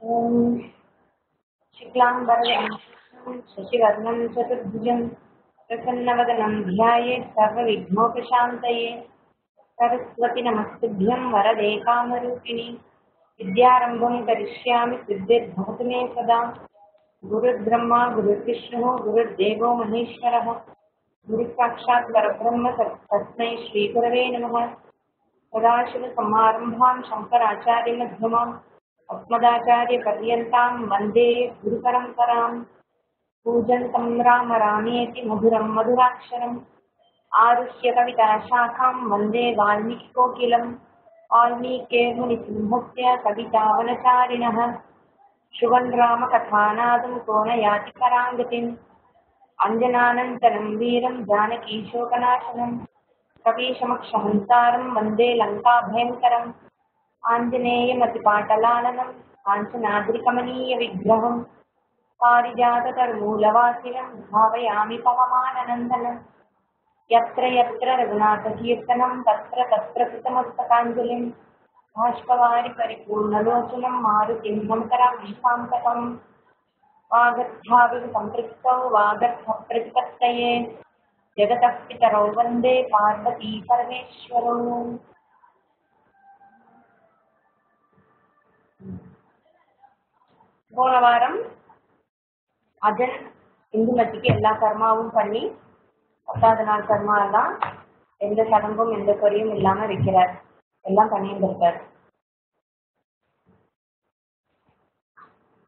ॐ शुक्लाम्बरधरं शशिवर्णं चतुर्भुजं प्रसन्नवदनं ध्यायेत् सर्वविघ्नोपशान्तये। सरस्वती नमस्तुभ्यं वरदे कामरूपिणि विद्यारम्भं करिष्यामि सिद्धिर्भवतु मे सदा। गुरुर्ब्रह्मा गुरुर्विष्णुः गुरुर्देवो महेश्वरः गुरुसाक्षात् परब्रह्म तस्मै श्रीगुरवे नमः। सदाशिवसमारम्भां शङ्कराचार्यमध्यमाम् अस्मदाचार्यपर्यन्तां वन्दे गुरुपरम्पराम्। पूजन्तं राम रामेति मधुरं मधुराक्षरम् आरुह्य कविताशाखां वन्दे वाल्मीकिकोकिलं वाल्मीकिर्मुनिसिंहस्य कवितावनचारिणः शृण्वन् रामकथानादं को न याति पराङ्गतिम् अञ्जनानन्तनं वीरं जानकीशोकनाशनं कपीशमक्षहंसारं वन्दे लङ्काभयङ्करम् आञ्जनेयमतिपाटलाननं काञ्चनाद्रिकमनीयविग्रहं पारिजाततरुमूलवासिनं भावयामि पवमाननन्दनं। यत्र यत्र रघुनाथकीर्तनं तत्र तत्र कृतमस्तकाञ्जलिं बाष्पवारि परिपूर्णलोचनं मारुतिं नमकरामि शान्तकम्। वागर्थाविसम्पृक्तौ वागर्थप्रतिपत्तये जगतः पितरौ वन्दे पार्वती परमेश्वरौ। போன வாரம் அஜன் இந்துமதிக்கு எல்லா கர்மாவும் பண்ணி 10வது நாள் கர்மா எல்லாம் எந்த சடங்கும் எந்த குறையும் இல்லாம வைக்கிறார், எல்லாம் பண்ணிட்டு இருக்கார்.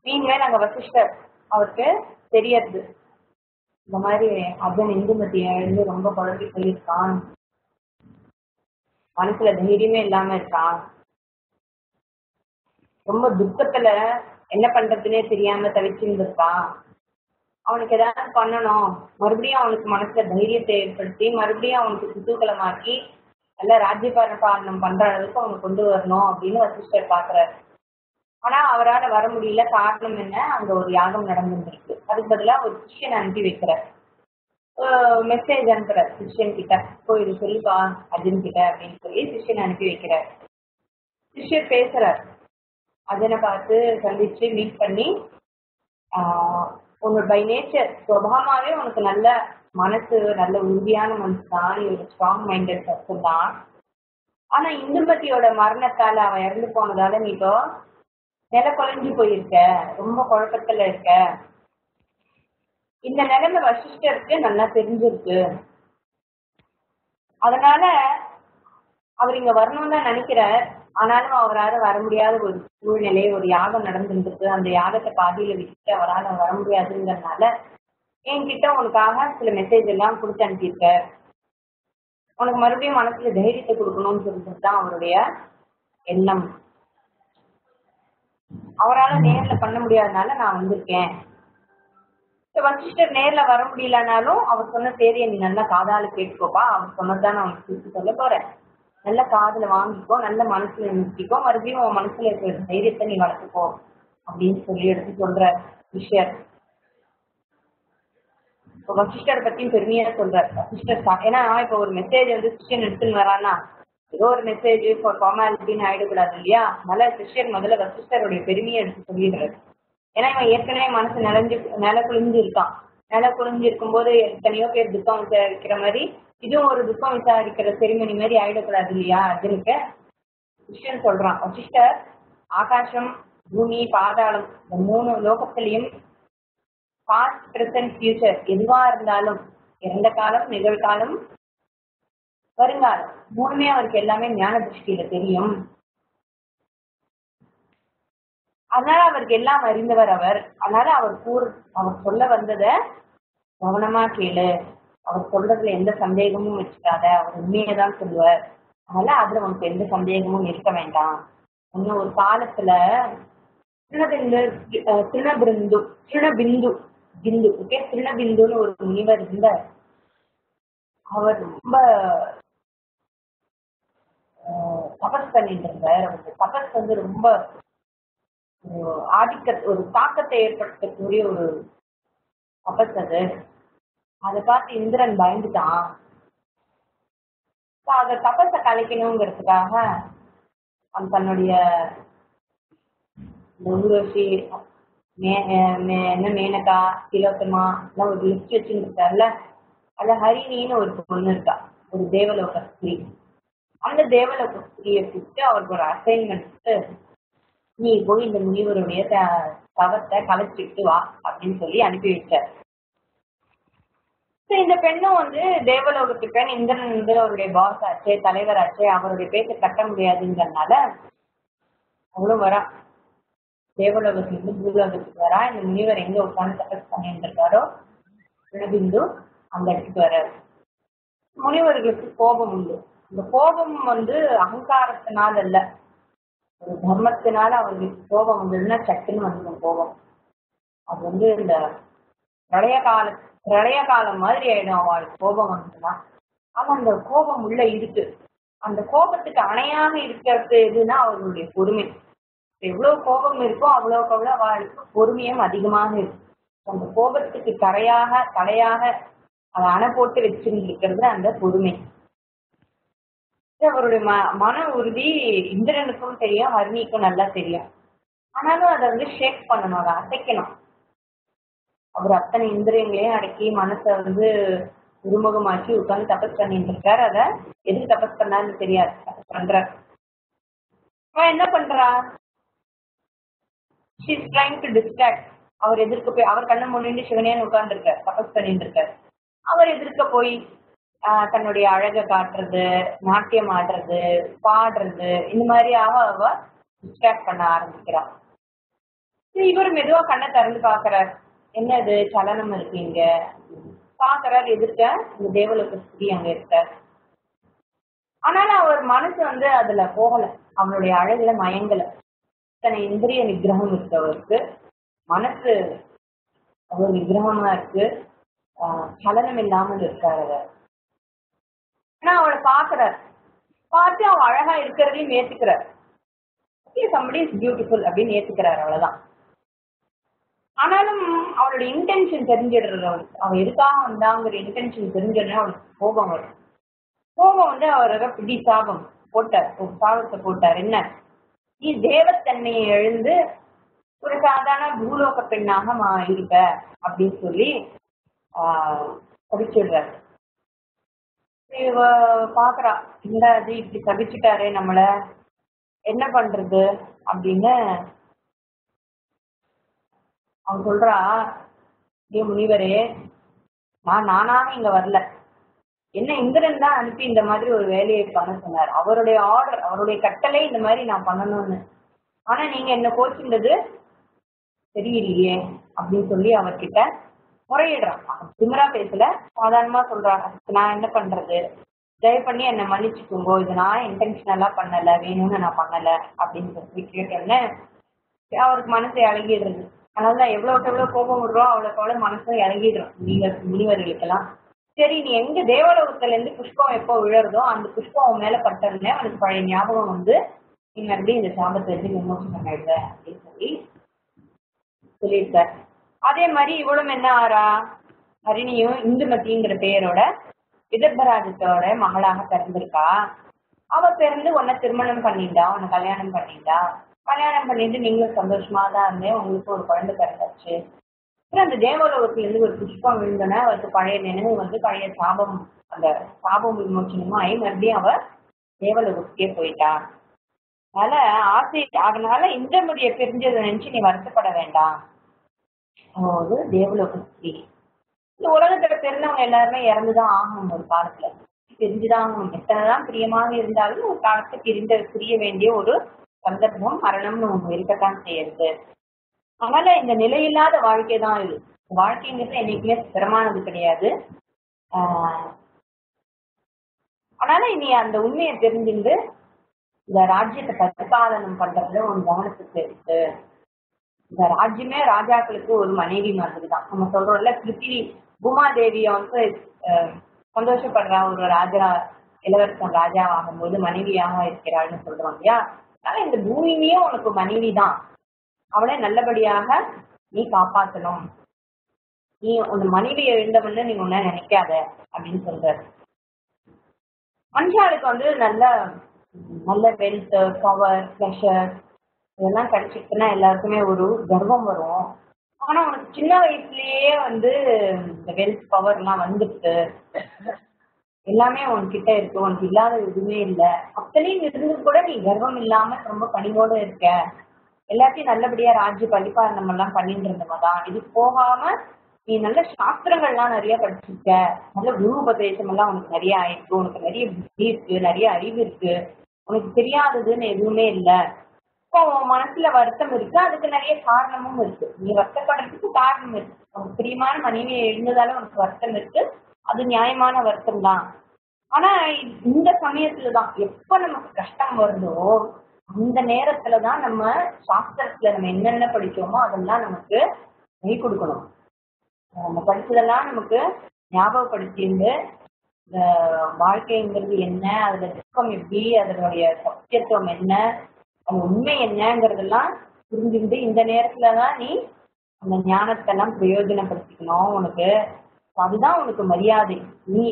மீன்மேல் அங்க வசிஷ்டர் அவருக்கு தெரியறது இந்த மாதிரி அஜன் இந்துமதியை எழுந்து ரொம்ப குழம்பி போயிருக்கான், மனசுல தைரியமே இல்லாம இருக்கான், ரொம்ப துக்கத்துல என்ன பண்றதுன்னே தெரியாம தவிச்சுருக்கான், அவனுக்கு ஏதாவது பண்ணணும், மறுபடியும் அவனுக்கு மனசுல தைரியத்தை ஏற்படுத்தி மறுபடியும் அவனுக்கு குதூகலமாக்கி நல்ல ராஜ்யபாலனம் பண்ற அளவுக்கு அவனுக்கு கொண்டு வரணும் அப்படின்னு வசிஷ்டர் பாக்குறாரு. ஆனா அவரால் வர முடியல. காரணம் என்ன? அங்க ஒரு யாகம் நடந்துருக்கு. அதுக்கு பதிலா ஒரு சிஷ்யன் அனுப்பி வைக்கிறார், மெசேஜ் அனுப்புறார் சிஷ்யன் கிட்ட, போய் இது சொல்லிப்பா அர்ஜுன் கிட்ட அப்படின்னு சொல்லி சிஷ்யன் அனுப்பி வைக்கிறார். சிஷ்யர் பேசுறார், அர்ஜுனை பார்த்து சந்திச்சு மீட் பண்ணி, உன்னோட பை நேச்சர் சுபாவமாவே உனக்கு நல்ல மனசு, நல்ல உறுதியான மனசு தான், நீ ஒரு ஸ்ட்ராங் மைண்டட் பர்சன் தான். ஆனா இந்துமதியோட மரணத்தால அவன் இறந்து போனதால நீ இப்போ நில குலைஞ்சு போயிருக்க, ரொம்ப குழப்பத்துல இருக்க. இந்த நிலைமை வசிஷ்டருக்கு நல்லா தெரிஞ்சிருக்கு. அதனால அவர் இங்க வரணும்னு தான் நினைக்கிறார். ஆனாலும் அவரால் வர முடியாத ஒரு சூழ்நிலை, ஒரு யாகம் நடந்துருக்கு. அந்த யாகத்தை பாதியில விட்டுட்டு அவரால் வர முடியாதுங்கிறதுனால என்கிட்ட உனக்காக சில மெசேஜ் எல்லாம் கொடுத்து அனுப்பியிருக்க, உனக்கு மறுபடியும் மனசுல தைரியத்தை கொடுக்கணும்னு சொல்லிட்டு தான் அவருடைய எண்ணம். அவரால் நேர்ல பண்ண முடியாதனால நான் வந்திருக்கேன். வசிஷ்டர் நேர்ல வர முடியலனாலும் அவர் சொன்ன செய்தியை நீ நல்லா காதால கேட்டுக்கோப்பா, அவர் சொன்னதுதான் நான் உனக்கு திருப்பி சொல்ல போறேன், நல்ல காதுல வாங்கிக்கோ, நல்ல மனசுல நிறுத்திக்கோ, மறுபடியும் உன் மனசுல இருக்கிற தைரியத்தை நீ வளர்த்துக்கோ அப்படின்னு சொல்லி எடுத்து சொல்ற விஷயர். இப்போ வசிஷ்டரை பத்தியும் பெருமையா சொல்றார் வசிஷ்டர். ஏன்னா இப்போ ஒரு மெசேஜ் வந்து சிஷ்யன் எடுத்துன்னு வரான்னா ஏதோ ஒரு மெசேஜ் ஃபார்மாலிட்டின்னு ஆயிடக்கூடாது இல்லையா? அதனால சிஷ்யர் முதல்ல வசிஷ்டருடைய பெருமையை எடுத்து சொல்லிடுறாரு. ஏன்னா இவன் ஏற்கனவே மனசு நில குளிஞ்சு இருக்கான். நில குளிஞ்சு இருக்கும்போது எத்தனையோ பேர் துக்கம் விசாரிக்கிற மாதிரி இதுவும் ஒரு துக்கம் விசாரிக்கிற செரிமனி மாதிரி ஆயிடக்கூடாது இல்லையா அர்ஜுனுக்கு? சிஷ்யன் சொல்றான், வசிஷ்டர் ஆகாசம் பூமி பாதாளம் இந்த 3 லோகத்திலையும் பாஸ்ட் பிரசன்ட் ஃபியூச்சர் எதுவா இருந்தாலும், இறந்த காலம் நிகழ்காலம் வருங்காலம் 3மே அவருக்கு எல்லாமே ஞான திருஷ்டியில தெரியும். அதனால அவருக்கு எல்லாம் அறிந்தவர் அவர். அதனால அவர் சொல்ல வந்ததை கவனமா கேளு, அவர் சொல்றதுல எந்த சந்தேகமும் வச்சுக்காத, அவர் உண்மையை தான் சொல்லுவார். அதனால அதுல உனக்கு எந்த சந்தேகமும் இருக்க வேண்டாம். இன்னும் ஒரு காலத்துல திருணபிந்துன்னு ஒரு முனிவர் இருந்தார். அவர் ரொம்ப தபஸ் பண்ணிட்டு இருந்தார். அவருக்கு தபஸ் வந்து ரொம்ப ஒரு தாக்கத்தை ஏற்படுத்தக்கூடிய ஒரு தபஸ் அது. அதை பார்த்து இந்திரன் பயந்துட்டான். அந்த தபஸை கலைக்கணுங்கிறதுக்காக தன்னுடைய இந்த ஊர்வசி, என்ன மேனகா, திலோத்தமா எல்லாம் ஒரு லிஸ்ட் வச்சுருக்காருல்ல. அதுல ஹரிணின்னு ஒரு பொண்ணு இருக்கா, ஒரு தேவலோக ஸ்திரீ. அந்த தேவலோக ஸ்திரீயை கூப்பிட்டு அவருக்கு ஒரு அசைன்மெண்ட், நீ போய் இந்த முனிவருடைய தவத்தை கலைச்சிட்டு வா அப்படின்னு சொல்லி அனுப்பி வச்சார். இந்த பெண்ணும் தேவலோகத்து பெண், இந்திரன் அவருடைய பாஸ் ஆச்சே, தலைவராச்சே, அவருடைய பேச்சை கட்ட முடியாதுங்கிறதுனால அவளும் வரா. தேவலோகத்திலிருந்து பூலோகத்துக்கு வரா. இந்த முனிவர் எங்க உட்கார்ந்து தபஸ் பண்ணிட்டு இருக்காரோ பிந்து அந்த இடத்துக்கு வர்றாரு. முனிவர்களுக்கு கோபம் உண்டு. இந்த கோபம் அகங்காரத்தினால அல்ல, ஒரு தர்மத்தினால அவர்களுக்கு கோபம் உண்டுன்னா சட்டுன்னு வந்துடும் கோபம். அது இந்த பிரளய காலம் மாதிரி ஆயிடும் அவளுக்கு கோபம் வந்துன்னா. ஆனா அந்த கோபம் உள்ள இருக்கு. அந்த கோபத்துக்கு அணையாக இருக்கிறது எதுன்னா அவர்களுடைய பொறுமை. எவ்வளவு கோபம் இருக்கோ அவ்வளவுக்கு அவ்வளவு அவளுக்கு பொறுமையும் அதிகமாக இருக்கு. அந்த கோபத்துக்கு தலையாக அதை அணை போட்டு வச்சிருந்திருக்கிறது அந்த பொறுமை. அவருடைய மன உறுதி இந்திரனுக்கும் தெரியும், ஹரிணிக்கும் நல்லா தெரியும். ஆனாலும் அதை ஷேக் பண்ணணும், அதை அசைக்கணும். அவர் அத்தனை இந்திரியங்களையும் அடக்கி மனசை உருமுகமாக்கி உட்காந்து தபஸ் பண்ணிட்டு இருக்காரு. அதை எதுக்கு தபஸ் பண்ணாருன்னு தெரியாது, தபஸ் பண்றார். அவன் என்ன பண்றா, she is trying to distract. அவர் எதிர்க்க போய், அவர் கண்ணு முன்னிட்டு சிவனேன்னு உட்கார்ந்து இருக்காரு, தபஸ் பண்ணிட்டு இருக்காரு. அவர் எதிர்க்க போய் தன்னுடைய அழகை காட்டுறது, நாட்டியம் ஆடுறது, பாடுறது, இந்த மாதிரி அவ டிஸ்ட்ராக்ட் பண்ண ஆரம்பிக்கிறான். இவர் மெதுவா கண்ணை திறந்து பாக்குறார், என்னது சலனம் இருக்கீங்க பாக்குறாரு. எதிர்க்க இந்த தேவலோக ஸ்திரீ அங்க இருக்கார். ஆனாலும் அவர் மனசு அதுல போகல, அவனுடைய அழகுல மயங்கல. இத்தனை இந்திரிய நிகிரகம் இருக்கு அவருக்கு, மனசு அவர் நிகிரகமா இருக்கு, சலனம் இல்லாமல் இருக்காரு அவர். ஆனா அவளை பாக்குறாரு, பார்த்து அவன் அழகா இருக்கிறதையும் ஏத்துக்கிறார். somebody is beautiful அப்படின்னு ஏத்துக்கிறாரு, அவ்வளவுதான். ஆனாலும் அவளுடைய இன்டென்ஷன் தெரிஞ்சிடுறது, அவன் எதுக்காக வந்தாங்கிற இன்டென்ஷன் தெரிஞ்சிடுறா. அவளுக்கு கோபம் வரும். கோபம் அவரை பிடி சாபம் போட்டார், ஒரு சாபத்தை போட்டார். என்ன, நீ தேவத்தன்மையை எழுந்து ஒரு சாதாரண பூலோக பெண்ணாக இருக்க அப்படின்னு சொல்லி படிச்சிடுறாரு. இவ பாக்குறா, இந்த அது இப்படி சபிச்சுட்டாரே நம்மள, என்ன பண்றது அப்படின்னு அவன் சொல்றா. ஏ முனிவரே, நானாக இங்க வரல, என்ன இந்திரன் தான் அனுப்பி இந்த மாதிரி ஒரு வேலையை பண்ண சொன்னார். அவருடைய ஆர்டர், அவருடைய கட்டளை இந்த மாதிரி நான் பண்ணணும்னு. ஆனா நீங்க என்ன கோச்சுன்றது தெரியலையே அப்படின்னு சொல்லி அவர்கிட்ட முறையிடுறான். திமிரா பேசல, சாதாரணமா சொல்றாங்க, நான் என்ன பண்றது, தயவு பண்ணி என்னை மன்னிச்சுக்கோங்க, இது நான் இன்டென்ஷனலா பண்ணல, வேணும்னு நான் பண்ணல அப்படின்னு சொல்லி கேட்டோன்னே அவருக்கு மனசை இறங்கிடுறது. அதனாலதான் எவ்வளவுக்கு எவ்வளவு கோபம் விடுறோம் அவ்வளவுக்கு அவ்வளவு மனசும் இறங்கிடுறோம் முனிவர்களுக்கெல்லாம். சரி, நீ எங்க தேவலோகத்துல இருந்து புஷ்பம் எப்போ விழறதோ அந்த புஷ்பம் அவன் மேல பட்டதுமே அவனுக்கு பழைய ஞாபகம் நீ மறுபடியும் இந்த சாபத்தை இருந்து விமோசனம் பண்ணிடுற அப்படின்னு சொல்லி சொல்லியிருக்கார். அதே மாதிரி இவளும் என்ன ஆறா, ஹரிணியும் இந்துமதிங்கிற பெயரோட விதர்பராஜத்தோட மகளாக பிறந்திருக்கா. அவ பிறந்து உன்னை திருமணம் பண்ணிட்டா, உன்னை கல்யாணம் பண்ணிட்டா. கல்யாணம் பண்ணிட்டு நீங்களும் சந்தோஷமா தான் இருந்தேன், உங்களுக்கு ஒரு குழந்தை பிறந்தாச்சு. அப்புறம் அந்த தேவலோகத்திலிருந்து ஒரு புஷ்பம் விழுந்தோன்னா அவருக்கு பழைய நினைவு பழைய சாபம், அந்த சாபம் விமோச்சனமாயி மறுபடியும் அவ தேவலோகத்துக்கே போயிட்டா. அதனால இந்திரமுடியை பிரிஞ்சதை நினைச்சு நீ வருத்தப்பட வேண்டாம். அதாவது தேவலோக ஸ்திரீ. இந்த உலகத்துல பிறந்தவங்க எல்லாருமே இறந்துதான் ஆகணும், ஒரு காலத்துல பிரிஞ்சுதான் ஆகணும். எத்தனைதான் பிரியமாக இருந்தாலும் ஒரு காலத்தை பிரிய வேண்டிய ஒரு சந்தர்ப்பம், மரணம்னு ஒண்ணு இருக்கத்தான் செய்யுது. அதனால இந்த நிலையில்லாத வாழ்க்கை தான் இது. வாழ்க்கைங்கிறது என்னைக்குமே ஸ்திரமானது கிடையாது. அதனால நீ அந்த உண்மையை தெரிஞ்சுட்டு இந்த ராஜ்யத்தை பரிபாலனம் பண்றதுல ஒரு கவனத்துக்கு இருக்கு. இந்த ராஜ்யமே ராஜாக்களுக்கு ஒரு மனைவி மாதிரி தான். நம்ம சொல்றோம்ல, பிருத்திவி பூமாதேவிய சந்தோஷப்படுறா ஒரு ராஜா, இளவரசன் ராஜா ஆகும்போது மனைவியாக இருக்கிறாள்னு சொல்றோம் இல்லையா. அதனால இந்த பூமியே உனக்கு மனைவி தான், அவளை நல்லபடியாக நீ காப்பாற்றணும். நீ உன் மனைவியை எழுந்தவன்னு நீ ஒன்ன நினைக்காத அப்படின்னு சொல்ற. மனுஷாளுக்கு நல்ல வெல்த், பவர், பிளஷர் இதெல்லாம் கிடைச்சிருக்குன்னா எல்லாருக்குமே ஒரு கர்வம் வரும். ஆனா உனக்கு சின்ன வயசுலயே வந்து இந்த வெல்த் பவர் எல்லாம் வந்துட்டு எல்லாமே உன்கிட்ட இருக்கு, உனக்கு இல்லாத எதுவுமே இல்லை. அத்தனையும் இருந்து கூட நீ கர்வம் இல்லாம ரொம்ப பணிவோட இருக்க. எல்லாத்தையும் நல்லபடியா ராஜ்ய பரிபாலனம் எல்லாம் பண்ணிட்டு இருந்தவதான். இது போகாம நீ நல்ல சாஸ்திரங்கள்லாம் நிறைய படிச்சிருக்க, நல்ல குரு உபதேசம் எல்லாம் உனக்கு நிறைய ஆயிருக்கு, உனக்கு நிறைய புத்தி இருக்கு, நிறைய அறிவு இருக்கு, உனக்கு தெரியாததுன்னு எதுவுமே இல்லை. இப்போ உன் மனசுல வருத்தம் இருக்கு, அதுக்கு நிறைய காரணமும் இருக்கு. நீ வருத்தப்படுறதுக்கு காரணம் இருக்கு. உனக்கு பிரியமான மனைவியை எழுந்ததால உனக்கு வருத்தம் இருக்கு, அது நியாயமான வருத்தம் தான். ஆனா இந்த சமயத்துலதான் எப்ப நமக்கு கஷ்டம் வருதோ அந்த நேரத்துலதான் நம்ம சாஸ்திரத்துல நம்ம என்னென்ன படிச்சோமோ அதெல்லாம் நமக்கு கை கொடுக்கணும். நம்ம படிச்சதெல்லாம் நமக்கு ஞாபகப்படுத்தியிருந்து இந்த வாழ்க்கைங்கிறது என்ன, அதுல துக்கம் எப்படி, அதனுடைய சத்தியத்துவம் என்ன, அது உண்மை என்னங்கிறதெல்லாம் புரிஞ்சுக்கிட்டு இந்த நேரத்துலதான் நீ அந்த ஞானத்தெல்லாம் பிரயோஜனப்படுத்திக்கணும். உனக்கு அதுதான் உனக்கு மரியாதை. நீ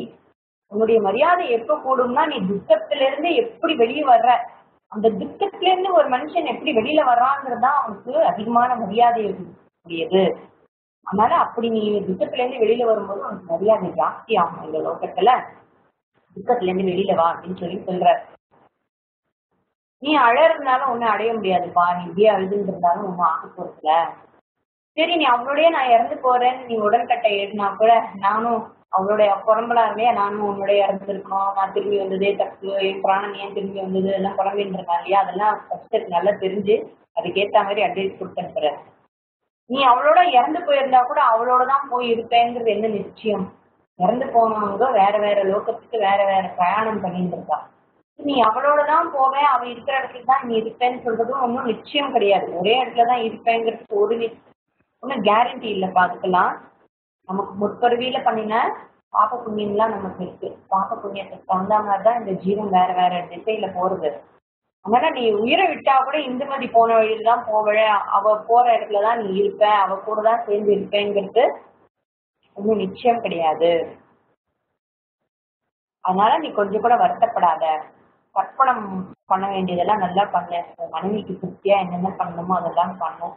உன்னுடைய மரியாதை எப்ப கூடும்னா நீ துக்கத்துல இருந்து எப்படி வெளியே வர்ற, அந்த துக்கத்துல இருந்து ஒரு மனுஷன் எப்படி வெளியில வர்றாங்கிறதுதான் அவனுக்கு அதிகமான மரியாதை கூடியது. அதனால அப்படி நீ துக்கத்துல இருந்து வெளியில வரும்போது உனக்கு மரியாதை ஜாஸ்தி ஆகும். இந்த லோகத்துல துக்கத்துல இருந்து வெளியில வா அப்படின்னு சொல்லி சொல்ற. நீ அழறதுனால ஒன்னும் அடைய முடியாதுப்பா, நீ இப்படியே அழுதுன்னு இருந்தாலும் ஒன்னும் ஆக போறதுல. சரி நீ அவளோடய நான் இறந்து போறேன்னு நீ உடன்கட்டை ஏறினா கூட நானும் அவளுடைய புறம்பலா இருந்தே நானும் உன்னுடைய இறந்துருக்கணும், நான் திரும்பி வந்ததே தப்பு, என் பிராணன் ஏன் திரும்பி வந்தது எல்லாம் புலம்பின்னு இருக்கான் இல்லையா, அதெல்லாம் ஃபர்ஸ்ட் நல்லா தெரிஞ்சு அதுக்கேற்ற மாதிரி அட்வைஸ் கொடுத்துருக்குற. நீ அவளோட இறந்து போயிருந்தா கூட அவளோட தான் போய் இருப்பேங்கிறது என்ன நிச்சயம்? இறந்து போனவங்க வேற வேற லோகத்துக்கு வேற வேற பிரயாணம் பண்ணிட்டு இருக்கா. நீ அவளோட தான் போவேன், அவ இருக்கிற இடத்துல தான் நீ இருப்பேன்னு சொல்றதும் ஒன்றும் நிச்சயம் கிடையாது. ஒரே இடத்துல தான் இருப்பேங்கிறதுக்கு ஒன்றும் கேரண்டி இல்லைப்பா. அதுக்கெல்லாம் நமக்கு முற்பிறவியில பண்ணின பாப புண்ணியம்லாம் நமக்கு இருக்கு. பாப புண்ணியத்துக்கு தகுந்த மாதிரிதான் இந்த ஜீவன் வேற வேற திசையில போறது. அதனால நீ உயிரை விட்டா கூட இந்துமதி போன வழியில தான் போவழ, அவ போற இடத்துலதான் நீ இருப்ப, அவ கூட தான் சேர்ந்து இருப்பேங்கிறது ஒன்றும் நிச்சயம் கிடையாது. அதனால நீ கொஞ்சம் கூட வருத்தப்படாத. கற்பனம் பண்ண வேண்டியதெல்லாம் நல்லா பண்ண, மனைவிக்கு திருப்தியா என்னென்ன பண்ணணுமோ அதெல்லாம் பண்ணும்.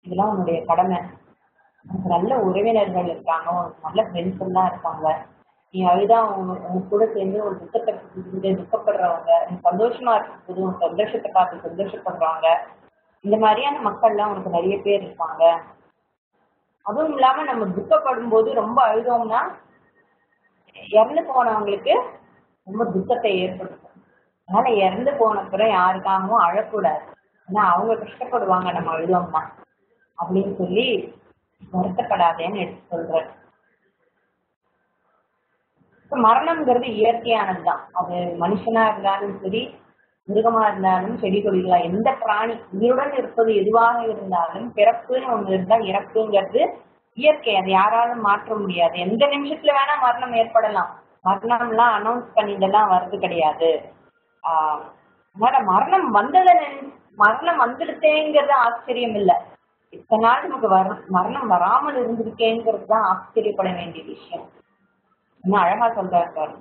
இதெல்லாம் உன்னுடைய கடமை. உனக்கு நல்ல உறவினர்கள் இருக்காங்க, உனக்கு நல்ல ஃப்ரெண்ட்ஸ் எல்லாம் இருக்காங்க. நீ அழுதா உங்க கூட சேர்ந்து ஒரு துக்கத்தை துக்கப்படுறவங்க, நீ சந்தோஷமா இருக்கும்போது உன் சந்தோஷத்தை பார்த்து சந்தோஷப்படுறவங்க, இந்த மாதிரியான மக்கள்லாம் உனக்கு நிறைய பேர் இருப்பாங்க. அதுவும் இல்லாம நம்ம துக்கப்படும் போது ரொம்ப அழுதோம்னா இறந்து போனவங்களுக்கு ரொம்ப துக்கத்தை ஏற்படுத்தும். அதனால இறந்து போன பிறகு யாருக்காகவும் அழக்கூடாது, ஏன்னா அவங்க கஷ்டப்படுவாங்க நம்ம அழுதோம்னா அப்படின்னு சொல்லி வருத்தப்படாதேன்னு எடுத்து சொல்ற. மரணம்ங்கிறது இயற்கையானதுதான். அது மனுஷனா இருந்தாலும் சரி, மிருகமா இருந்தாலும், செடி கொடிகளா, எந்த பிராணி உயிருடன் இருப்பது எதுவாக இருந்தாலும் பிறப்புன்னு ஒண்ணு இருந்தா இறப்புங்கிறது இயற்கை. அதை யாராலும் மாற்ற முடியாது. எந்த நிமிஷத்துல வேணா மரணம் ஏற்படலாம். மரணம்லாம் அனௌன்ஸ் பண்ணி இதெல்லாம் வர்றது கிடையாது. அதனால மரணம் வந்துடுத்தேங்கிறது ஆச்சரியம் இல்லை. இத்தனை நாள் நமக்கு மரணம் வராமல் இருந்திருக்கேங்கிறது தான் ஆச்சரியப்பட வேண்டிய விஷயம். இன்னும் அழகா சொல்றாரு பாரு,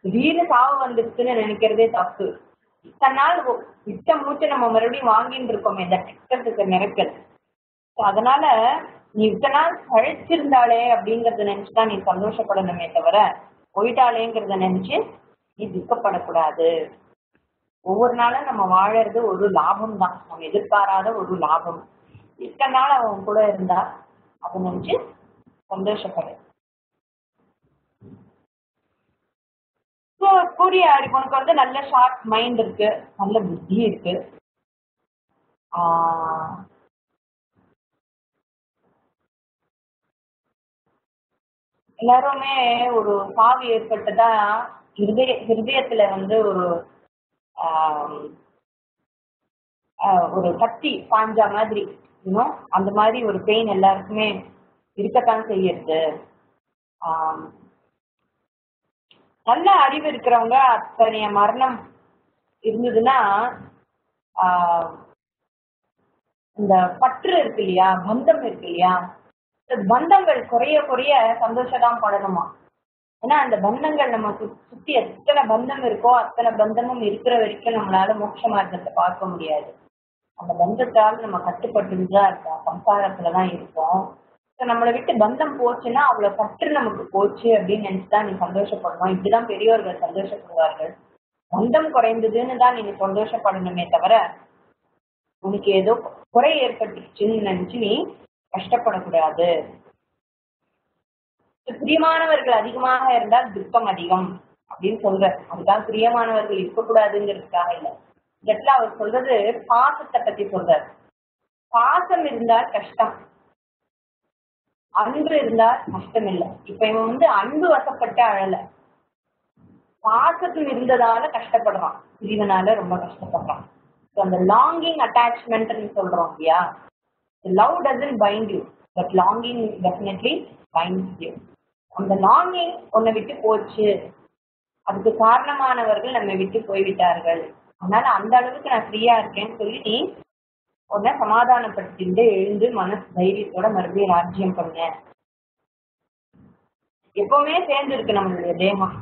திடீர்னு சாவு வந்துருச்சுன்னு நினைக்கிறதே தப்பு. இத்தனை நாள் இத்த மூச்சு நம்ம மறுபடியும் வாங்கிட்டு இருக்கோமே, இந்த டெக்டத்துக்கு மிரக்கல். அதனால நீ இத்தனை நாள் கழிச்சிருந்தாளே அப்படிங்கறத நினைச்சுதான் நீ சந்தோஷப்படணுமே தவிர போயிட்டாளேங்கிறத நினைச்சு நீ துக்கப்படக்கூடாது. ஒவ்வொரு நாளும் நம்ம வாழறது ஒரு லாபம் தான், நம்ம எதிர்பாராத ஒரு லாபம். இத்தனை நாள் அவன் கூட இருந்தா அதை நினைச்சு சந்தோஷப்படு. கூடிய உனக்கு வந்து நல்ல ஷார்ப் மைண்ட் இருக்கு, நல்ல புத்தி இருக்கு. எல்லாருமே ஒரு சாவு ஏற்பட்டதா ஹிருதயத்துல வந்து ஒரு கத்தி பாஞ்சா மாதிரி இன்னும் அந்த மாதிரி ஒரு பெயின் எல்லாருக்குமே இருக்கத்தான் செய்யறது. நல்ல அறிவு இருக்கிறவங்க அத்தனைய மரணம் இருந்ததுன்னா இந்த பற்று இருக்கு இல்லையா, பந்தம் இருக்கு இல்லையா, பந்தங்கள் குறைய குறைய சந்தோஷம் படணுமா. ஏன்னா அந்த பந்தங்கள் நம்ம சுத்தி எத்தனை பந்தம் இருக்கோ அத்தனை பந்தமும் இருக்கிற வரைக்கும் நம்மளால மோட்ச மார்க்கத்தை பார்க்க முடியாது. அந்த பந்தத்தால் நம்ம கட்டுப்பட்டுதான் இருக்கோம், சம்சாரத்துலதான் இருக்கோம். நம்மளை விட்டு பந்தம் போச்சுன்னா அவ்வளவு பற்று நமக்கு போச்சு அப்படின்னு நினைச்சுதான் நீ சந்தோஷப்படணும். இப்படிதான் பெரியவர்கள் சந்தோஷப்படுவார்கள். பந்தம் குறைந்ததுன்னு தான் நீங்க சந்தோஷப்படணுமே தவிர உனக்கு ஏதோ குறை ஏற்பட்டுச்சுன்னு நினைச்சு நீ கஷ்டப்படக்கூடாது. பிரியமானவர்கள் அதிகமாக இருந்தால் துக்கம் அதிகம் அப்படின்னு சொல்ற. அதுதான் பிரியமானவர்கள் இருக்கக்கூடாதுங்கிறதுக்காக இல்லை. இடத்துல அவர் சொல்றது பாசத்தை பத்தி சொல்றார். பாசம் இருந்தால் கஷ்டம், அன்பு இருந்தால் கஷ்டம் இல்லை. இப்ப இவன் அன்பு வசப்பட்ட அழல, பாசத்தில் இருந்ததால கஷ்டப்படுறான், பிரிவனால ரொம்ப கஷ்டப்படுறான். அந்த லாங்கிங் அட்டாச்மெண்ட் சொல்றோம் இல்லையா, love doesn't bind you but longing definitely binds you. அந்த லாங்கிங் உன்னை விட்டு போச்சு, அதுக்கு காரணமானவர்கள் நம்ம விட்டு போய்விட்டார்கள், அதனால அந்த அளவுக்கு நான் ஃப்ரீயா இருக்கேன்னு சொல்லி நீ உன்னை சமாதானப்படுத்திட்டு எழுந்து மனசு தைரியத்தோட மறுபடியும் ராஜ்யம் பண்ண. எப்பவுமே சேர்ந்து இருக்கு நம்மளுடைய தேகம்.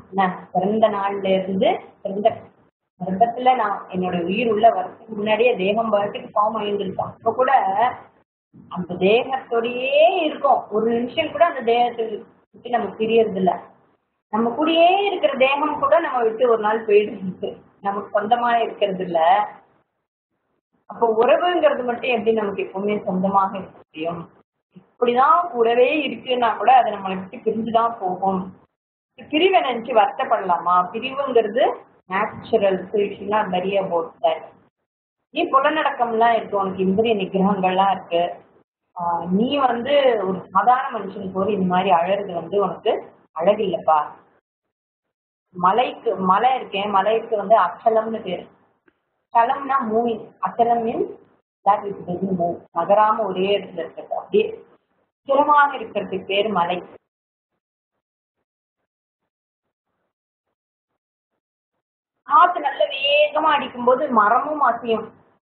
பிறந்த நாள்ல இருந்து பிறந்த கர்ப்பத்துல நான் என்னோட உயிர் உள்ள வரதுக்கு முன்னாடியே தேகம் பாட்டுக்கு ஃபார்ம் ஆயிருந்திருக்கோம். அப்ப கூட அந்த தேகத்தோடயே இருக்கும். ஒரு நிமிஷம் கூட அந்த தேகத்தை விட்டு நம்ம பிரியறது இல்லை. நம்ம கூடயே இருக்கிற தேகம் கூட நம்ம விட்டு ஒரு நாள் போயிடுச்சு, நமக்கு சொந்தமா இருக்கிறது இல்ல. அப்போ உறவுங்கிறது மட்டும் எப்படி நமக்கு எப்பவுமே சொந்தமாக இருக்க முடியும்? இப்படிதான் கூடவே இருக்குன்னா கூட அதை நம்மளை விட்டு பிரிஞ்சுதான் போகும். பிரிவை நினைச்சு வருத்தப்படலாமா? பிரிவுங்கிறது நேச்சுரல். நிறைய போட்டு நீ புலநடக்கம்லாம் இருக்கு, உனக்கு இந்திரிய நிகிரகங்கள்லாம் இருக்கு. நீ ஒரு சாதாரண மனுஷனுக்கு ஒரு இந்த மாதிரி அழறது உனக்கு அழகு இல்லப்பா. மலை இருக்கேன், மலைக்கு அச்சலம்னு பேரு. சலம்னா மூவிங், அச்சலம் means that it doesn't move, நகராம ஒரே இடத்துல இருக்கிறது, அப்படியே ஸ்திரமாக இருக்கிறதுக்கு பேரு மலை. காத்து நல்ல வேகமா அடிக்கும் போது மரமும் அசையும்,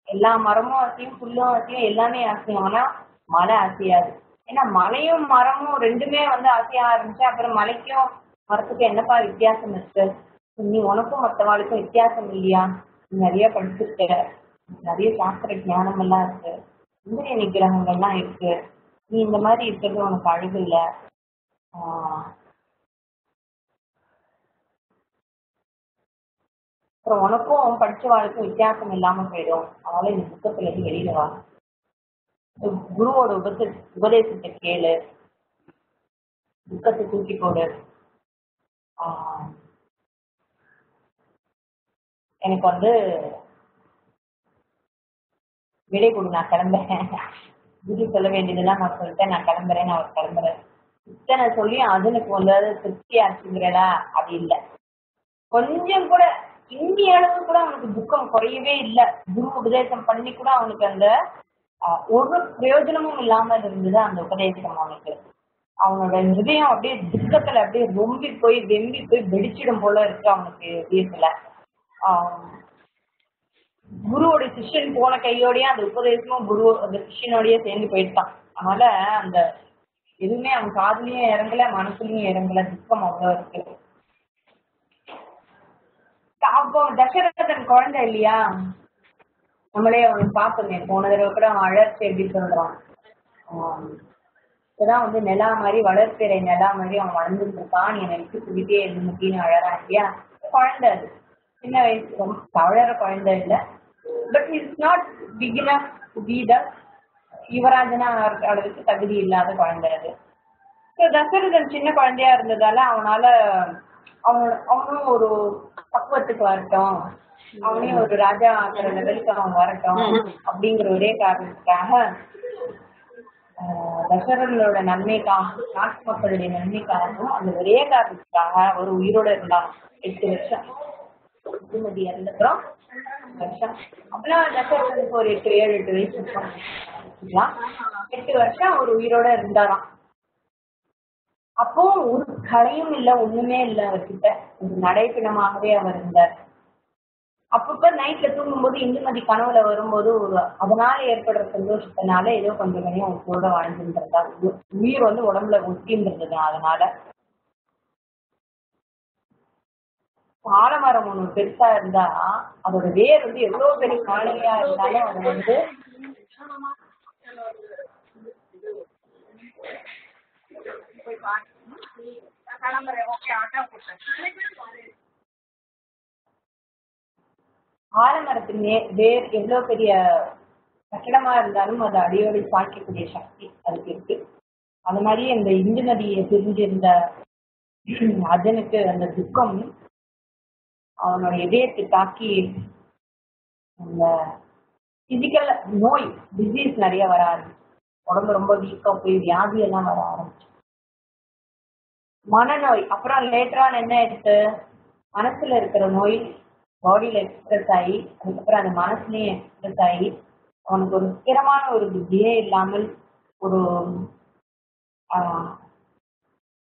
எல்லா மரமும் அசையும், புல்லும் அசையும், எல்லாமே அசையும். ஆனா மலை அசையாது. ஏன்னா மலையும் மரமும் ரெண்டுமே அசைய ஆரம்பிச்சு அப்புறம் மலைக்கும் மரத்துக்கும் என்னப்பா வித்தியாசம் இருக்கு? நீ உனக்கும் மற்றவாளுக்கும் வித்தியாசம் இல்லையா? நீ நிறைய படிச்சிருக்க, நிறைய சாஸ்திர ஞானம் எல்லாம் இருக்கு, இந்திரிய நிகிரகங்கள்லாம் இருக்கு, நீ இந்த மாதிரி இருக்கிறது உனக்கு அழகு இல்லை. அப்புறம் உனக்கும் படிச்ச வாழ்க்கும் வித்தியாசம் இல்லாம போயிடும். அதனால இந்த துக்கத்துல இருந்து வெளியில வா, குருவோட உபதேசத்தை கேளு, துக்கத்தை தூக்கி போடு. எனக்கு விடை கொடு, நான் கிளம்புறேன். குரு சொல்ல வேண்டியதெல்லாம் நான் சொல்லிட்டேன், நான் கிளம்புறேன், நான் அவர் கிளம்புறேன். இத்தனை சொல்லி அதுனுக்கு திருப்தி ஆச்சுங்கிறடா, அது இல்லை. கொஞ்சம் கூட இந்தி அளவு கூட அவனுக்கு துக்கம் குறையவே இல்லை. குரு உபதேசம் பண்ணி கூட அவனுக்கு அந்த ஒரு பிரயோஜனமும் இல்லாம இருந்தது அந்த உபதேசம். அவனுக்கு அவனோட ஹிருதயம் அப்படியே துக்கத்துல அப்படியே வெம்பி போய் வெடிச்சிடும் போல இருக்கு அவனுக்கு வீட்டுல. குருவோட சிஷ்யன் போன கையோடய அந்த உபதேசமும் குரு அந்த சிஷ்யனோடய சேர்ந்து போயிட்டான். அதனால அந்த எதுவுமே அவன் காதுலயும் இறங்கல, மனசுலயும் இறங்கல, துக்கம் அவ்வளவு இருக்கு. அப்போ தசரதன் குழந்தை இல்லையா, நம்மளே அவனுக்கு பார்ப்போமே, போன தடவை கூட அவன் அழற்சி எப்படி சொல்றான். இப்பதான் நிலா மாதிரி வளர்ப்பிறை நிலா மாதிரி அவன் வளர்ந்துட்டு இருக்கான், என்னை விட்டு சொல்லிட்டே இருந்துன்னு அழறான் இல்லையா. குழந்தை அது, சின்ன வயசு, ரொம்ப தவழற குழந்தை இல்லை. But it's not big enough to be the யுவராஜனா அளவுக்கு தகுதி இல்லாத குழந்தை அது. ஸோ தசரதன் சின்ன குழந்தையா இருந்ததால அவனும் ஒரு பக்குவத்துக்கு வரட்டும், அவனையும் ஒரு ராஜா ஆகிற லெவலுக்கு அவன் வரட்டும் அப்படிங்கிற ஒரே காரணத்துக்காக, தசரதனோட நன்மைக்காக, நாட்டு மக்களுடைய நன்மைக்காகவும் அந்த ஒரே காரணத்துக்காக ஒரு உயிரோட இருந்தான் 8 வருஷம். புதுமதி இறந்தப்புறம் வருஷம் அப்பெல்லாம் தசரதனுக்கு ஒரு 7-8 வயசு இருக்கும். 8 வருஷம் ஒரு உயிரோட இருந்தாராம். அப்போ ஒரு கலையும் இல்லை, ஒண்ணுமே இல்லை அவர்கிட்ட, ஒரு நடைப்பிணமாகவே அவர் இருந்தார். அப்பப்ப நைட்ல தூங்கும்போது இந்துமதி கனவுல வரும்போது அதனால ஏற்படுற சந்தோஷத்தினால ஏதோ கொஞ்சம் உங்களோட வாழ்ந்துருந்தா, உயிர் உடம்புல ஒட்டின்னு இருந்தது. அதனால ஆலமரம் ஒண்ணு பெருசா இருந்தா அதோட வேர் வந்து எவ்வளவு பெரிய மாளிகையா இருந்தாலும் அது வந்து ஆலமரத்தின் வேர் எவ்வளவு பெரிய கட்டடமா இருந்தாலும் அது அடியோடு சாய்க்கக்கூடிய சக்தி அதுக்கு இருக்கு. அது மாதிரி அந்த இந்து நதியை பிரிஞ்சிருந்த அர்ஜுனுக்கு அந்த துக்கம் அவனோட இதயத்தை தாக்கி அந்த பிசிக்கல் நோய் டிசீஸ் நிறைய வர ஆரம்பிச்சு, உடம்பு ரொம்ப வீக்கா போய் வியாதி எல்லாம் வர ஆரம்பிச்சு, மனநோய். அப்புறம் லேட்டரான என்ன ஆயிடுச்சு, மனசுல இருக்கிற நோய் பாடியில எக்ஸ்பிரஸ் ஆகி அதுக்கப்புறம் அந்த மனசுலயே எக்ஸ்பிரஸ் ஆகி அவனுக்கு ஒரு ஸ்திரமான ஒரு புத்தியே இல்லாமல் ஒரு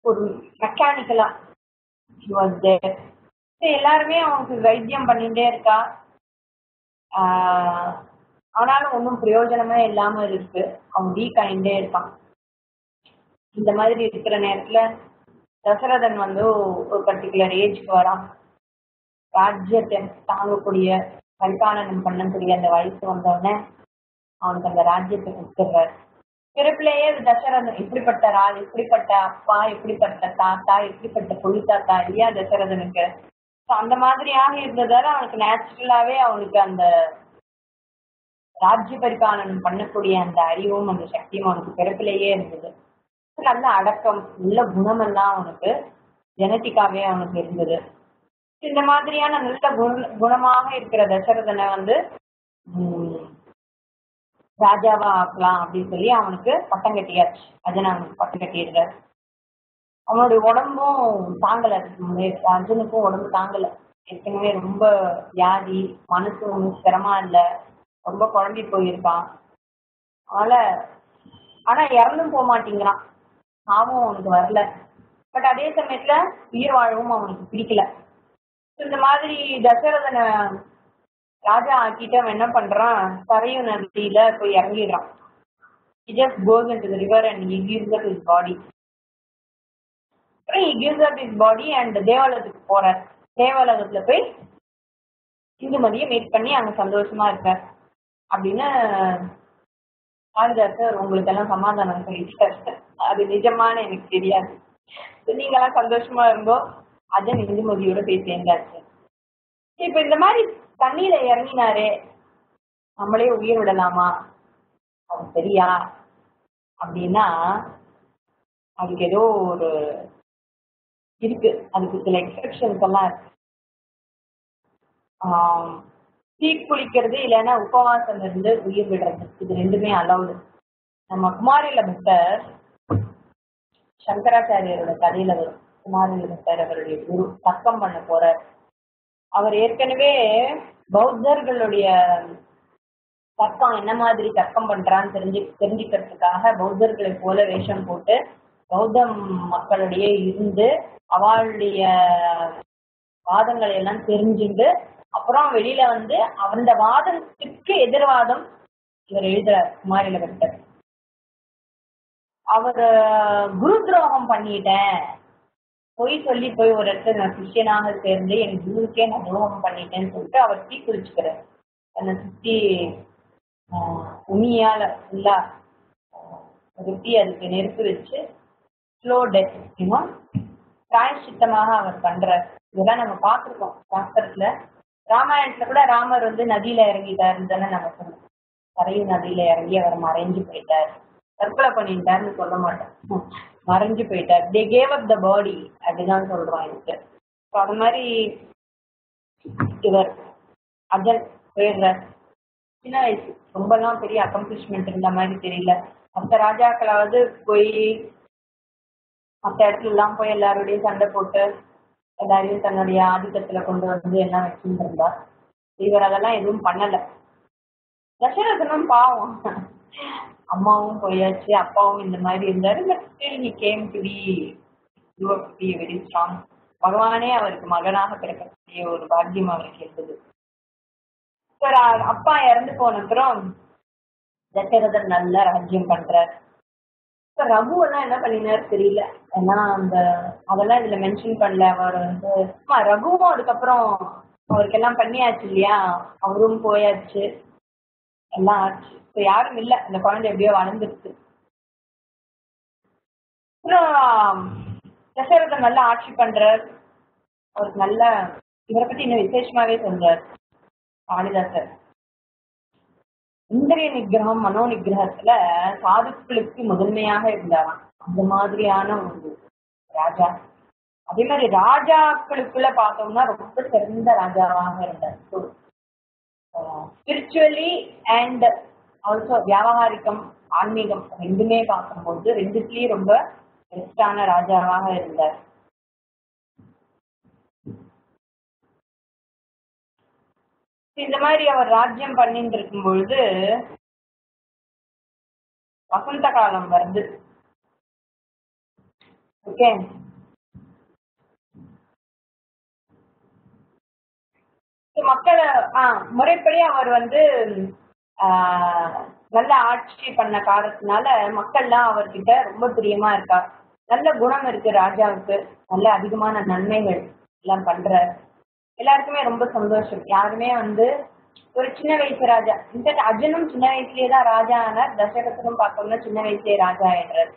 ஒரு மெக்கானிக்கலா எல்லாருமே அவனுக்கு வைத்தியம் பண்ணிட்டே இருக்கா. ஆனாலும் ஒன்றும் பிரயோஜனமே இல்லாம இருக்கு. அவன் வீக் ஆகிட்டே இருக்கான். இந்த மாதிரி இருக்கிற நேரத்துல தசரதன் வந்து ஒரு பர்டிகுலர் ஏஜ்க்கு வரான். ராஜ்யத்தை தாங்கக்கூடிய பரிபாலனம் பண்ணக்கூடிய அந்த வயசு வந்தோடனே அவனுக்கு அந்த ராஜ்யத்தை கொடுத்துடுறாரு. பிறப்பிலேயே தசரதன் இப்படிப்பட்ட இப்படிப்பட்ட அப்பா, இப்படிப்பட்ட தாத்தா, இப்படிப்பட்ட பொழு தாத்தா இல்லையா தசரதனுக்கு. அந்த மாதிரியாக இருந்ததால அவனுக்கு நேச்சுரலாவே அவனுக்கு அந்த ராஜ்ய பரிபாலனம் பண்ணக்கூடிய அந்த அறிவும் அந்த சக்தியும் அவனுக்கு பிறப்பிலேயே இருந்தது. நல்ல அடக்கம், நல்ல குணமெல்லாம் அவனுக்கு ஜெனட்டிக்காவே அவனுக்கு இருந்தது. இந்த மாதிரியான நல்ல குணமாக இருக்கிற தசரதனை வந்து ராஜாவா ஆக்கலாம் அப்படின்னு சொல்லி அவனுக்கு பட்டம் கட்டியாச்சு. அர்ஜுன் அவனுக்கு பட்டம் கட்டிடுறாரு. அவனுடைய உடம்பும் தாங்கலை. அர்ஜுனுக்கும் உடம்பு தாங்கலை. ஏற்கனவே ரொம்ப வியாதி, மனசு ஒன்றும் சிரமா இல்லை, ரொம்ப குழம்பி போயிருக்கான். ஆனா இறந்தும் போக மாட்டேங்கிறான், சாவும் அவனுக்கு வரல. பட் அதே சமயத்துல உயிர் வாழவும் அவனுக்கு பிடிக்கல. இந்த மாதிரி தசரதனை ராஜா ஆக்கிட்டு அவன் என்ன பண்றான், சரையு நதியில போய் இறங்கிடுறான். He just goes into the river and he gives up his body. He gives up his body and தேவலோகத்துக்கு போறார். தேவலோகத்துல போய் இந்துமதியை மீட் பண்ணி அங்க சந்தோஷமா இருக்கார் அப்படின்னு காளிதாசர் உங்களுக்கு எல்லாம் சமாதானம் சொல்லிட்டாரு. அது நிஜமான எனக்கு தெரியாது. நீங்கெல்லாம் சந்தோஷமா இருந்தோ அர்ஜுன் இந்துமதியோட போய் சேர்ந்தாச்சு. இப்ப இந்த மாதிரி தண்ணியில இறங்கினாரே, நம்மளே உயிர் விடலாமா, அது சரியா அப்படின்னா அதுக்கு ஏதோ ஒரு இருக்கு. அதுக்கு சில எக்ஸெப்ஷன்ஸ் எல்லாம் இருக்கு. தீக்குளிக்கிறது இல்லைன்னா உபவாசம் இருந்து உயிர் விடுறது, இது ரெண்டுமே அலவுடு. நம்ம குமாரில பக்தர் சங்கராச்சாரியரோட கதையில வரும். குமாரில பக்தர் அவருடைய குரு தர்க்கம் பண்ண போறார். அவர் ஏற்கனவே பௌத்தர்களுடைய தர்க்கம் என்ன மாதிரி தர்க்கம் பண்றான்னு தெரிஞ்சுக்கிறதுக்காக பௌத்தர்களை போல வேஷம் போட்டு பௌத்த மக்களுடைய இருந்து அவளுடைய வாதங்களை எல்லாம் தெரிஞ்சுட்டு அப்புறம் வெளியில வந்து அந்த வாதத்துக்கு எதிர்வாதம் இவர் எழுதுறார். குமாரில பக்தர் அவர் குரு துரோகம் பண்ணிட்டேன், பொய் சொல்லி போய் ஒரு இடத்துல நான் சிஷியனாக சேர்ந்து என் குருக்கே நான் துரோகம் பண்ணிட்டேன்னு சொல்லிட்டு அவர் தீ குளிச்சுக்கிறார். தன்னை சுத்தி உமியால ஃபுல்லா சுத்தி அதுக்கு நெருப்பு வச்சு ஸ்லோ டெத் பிராயஷ்சித்தமாக அவர் பண்றார். இதெல்லாம் நம்ம பார்த்துருக்கோம் சாஸ்திரத்துல. ராமாயணத்துல கூட ராமர் வந்து நதியில இறங்கிட்டாருன்னு தானே நம்ம சொல்லுவோம். சரையு நதியில இறங்கி அவர் மறைஞ்சு போயிட்டார், தற்கொலை பண்ணிட்டாருன்னு சொல்ல மாட்டோம், மறைஞ்சு போயிட்டார். தே கேவ் அப் த பாடி அப்படிதான் சொல்றோம் இதுக்கு. அது மாதிரி இவர் அர்ஜுன் போயிடுறார். சின்ன வயசு, ரொம்பலாம் பெரிய அக்கம்ப்ளிஷ்மெண்ட் இருந்த மாதிரி தெரியல. மற்ற ராஜாக்களாவது போய் மற்ற இடத்துல எல்லாம் போய் எல்லாரோடையும் சண்டை போட்டு எல்லாரையும் தன்னுடைய ஆதிக்கத்துல கொண்டு வந்து எல்லாம் வச்சுட்டு இருந்தார். இவர் அதெல்லாம் எதுவும் பண்ணல. தசரதனும் பாவம், அம்மாவும் போயாச்சு, அப்பாவும் இந்த மாதிரி இருந்தாரு. But still he came to be very strong. பகவானே அவருக்கு மகனாக பிறக்கக்கூடிய ஒரு பாக்கியம் அவருக்கு இருந்தது. அப்பா இறந்து போன அப்புறம் தசரதன் நல்ல ராஜ்யம் பண்றார். இப்ப ரகு எல்லாம் என்ன பண்ணினாரு தெரியல. ஏன்னா அதெல்லாம் இதுல மென்ஷன் பண்ணல. அவர் ரகுவும் அதுக்கப்புறம் அவருக்கு எல்லாம் பண்ணியாச்சு இல்லையா, அவரும் போயாச்சு, எல்லாம் ஆச்சு. இப்ப யாரும் இல்ல, அந்த குழந்தை எப்படியோ வளர்ந்துருச்சு. அப்புறம் தசரதன் நல்லா ஆட்சி பண்றார். அவருக்கு நல்ல இவரை பத்தி இன்னும் விசேஷமாவே சொல்றார் காளிதாசர். இந்திரிய நிகிரகம் மனோ நிகிரகத்துல சாதுக்களுக்கு முதன்மையாக இருந்தாராம். அந்த மாதிரியான ஒரு ராஜா. அதே மாதிரி ராஜாக்களுக்குள்ள பார்த்தோம்னா ரொம்ப சிறந்த ராஜாவாக இருந்தார். ஸ்பிரிச்சுவலி அண்ட் ஆல்சோ வியாபாரிகம் ஆன்மீகம் ரெண்டுமே பார்க்கும்போது ரெண்டுத்துலயும் ரொம்ப பெஸ்டான ராஜாவாக இருந்தார். இந்த மாதிரி அவர் ராஜ்யம் பண்ணிட்டு இருக்கும் பொழுது வசந்த காலம் வருது. ஓகே, மக்களை முறைப்படி அவர் நல்ல ஆட்சி பண்ண காரணத்தினால மக்கள்லாம் அவர்கிட்ட ரொம்ப பிரியமா இருக்கா. நல்ல குணம் இருக்கு ராஜாவுக்கு, நல்ல அதிகமான நன்மைகள் எல்லாம் பண்றார். எல்லாருக்குமே ரொம்ப சந்தோஷம். யாருமே ஒரு சின்ன வயசு ராஜா, இன்ஃபேக்ட் அர்ஜுனும் சின்ன வயசுலயே தான் ராஜா ஆனார். தசரதனும் பார்த்தோம்னா சின்ன வயசுலயே ராஜா ஆயிடுறார்.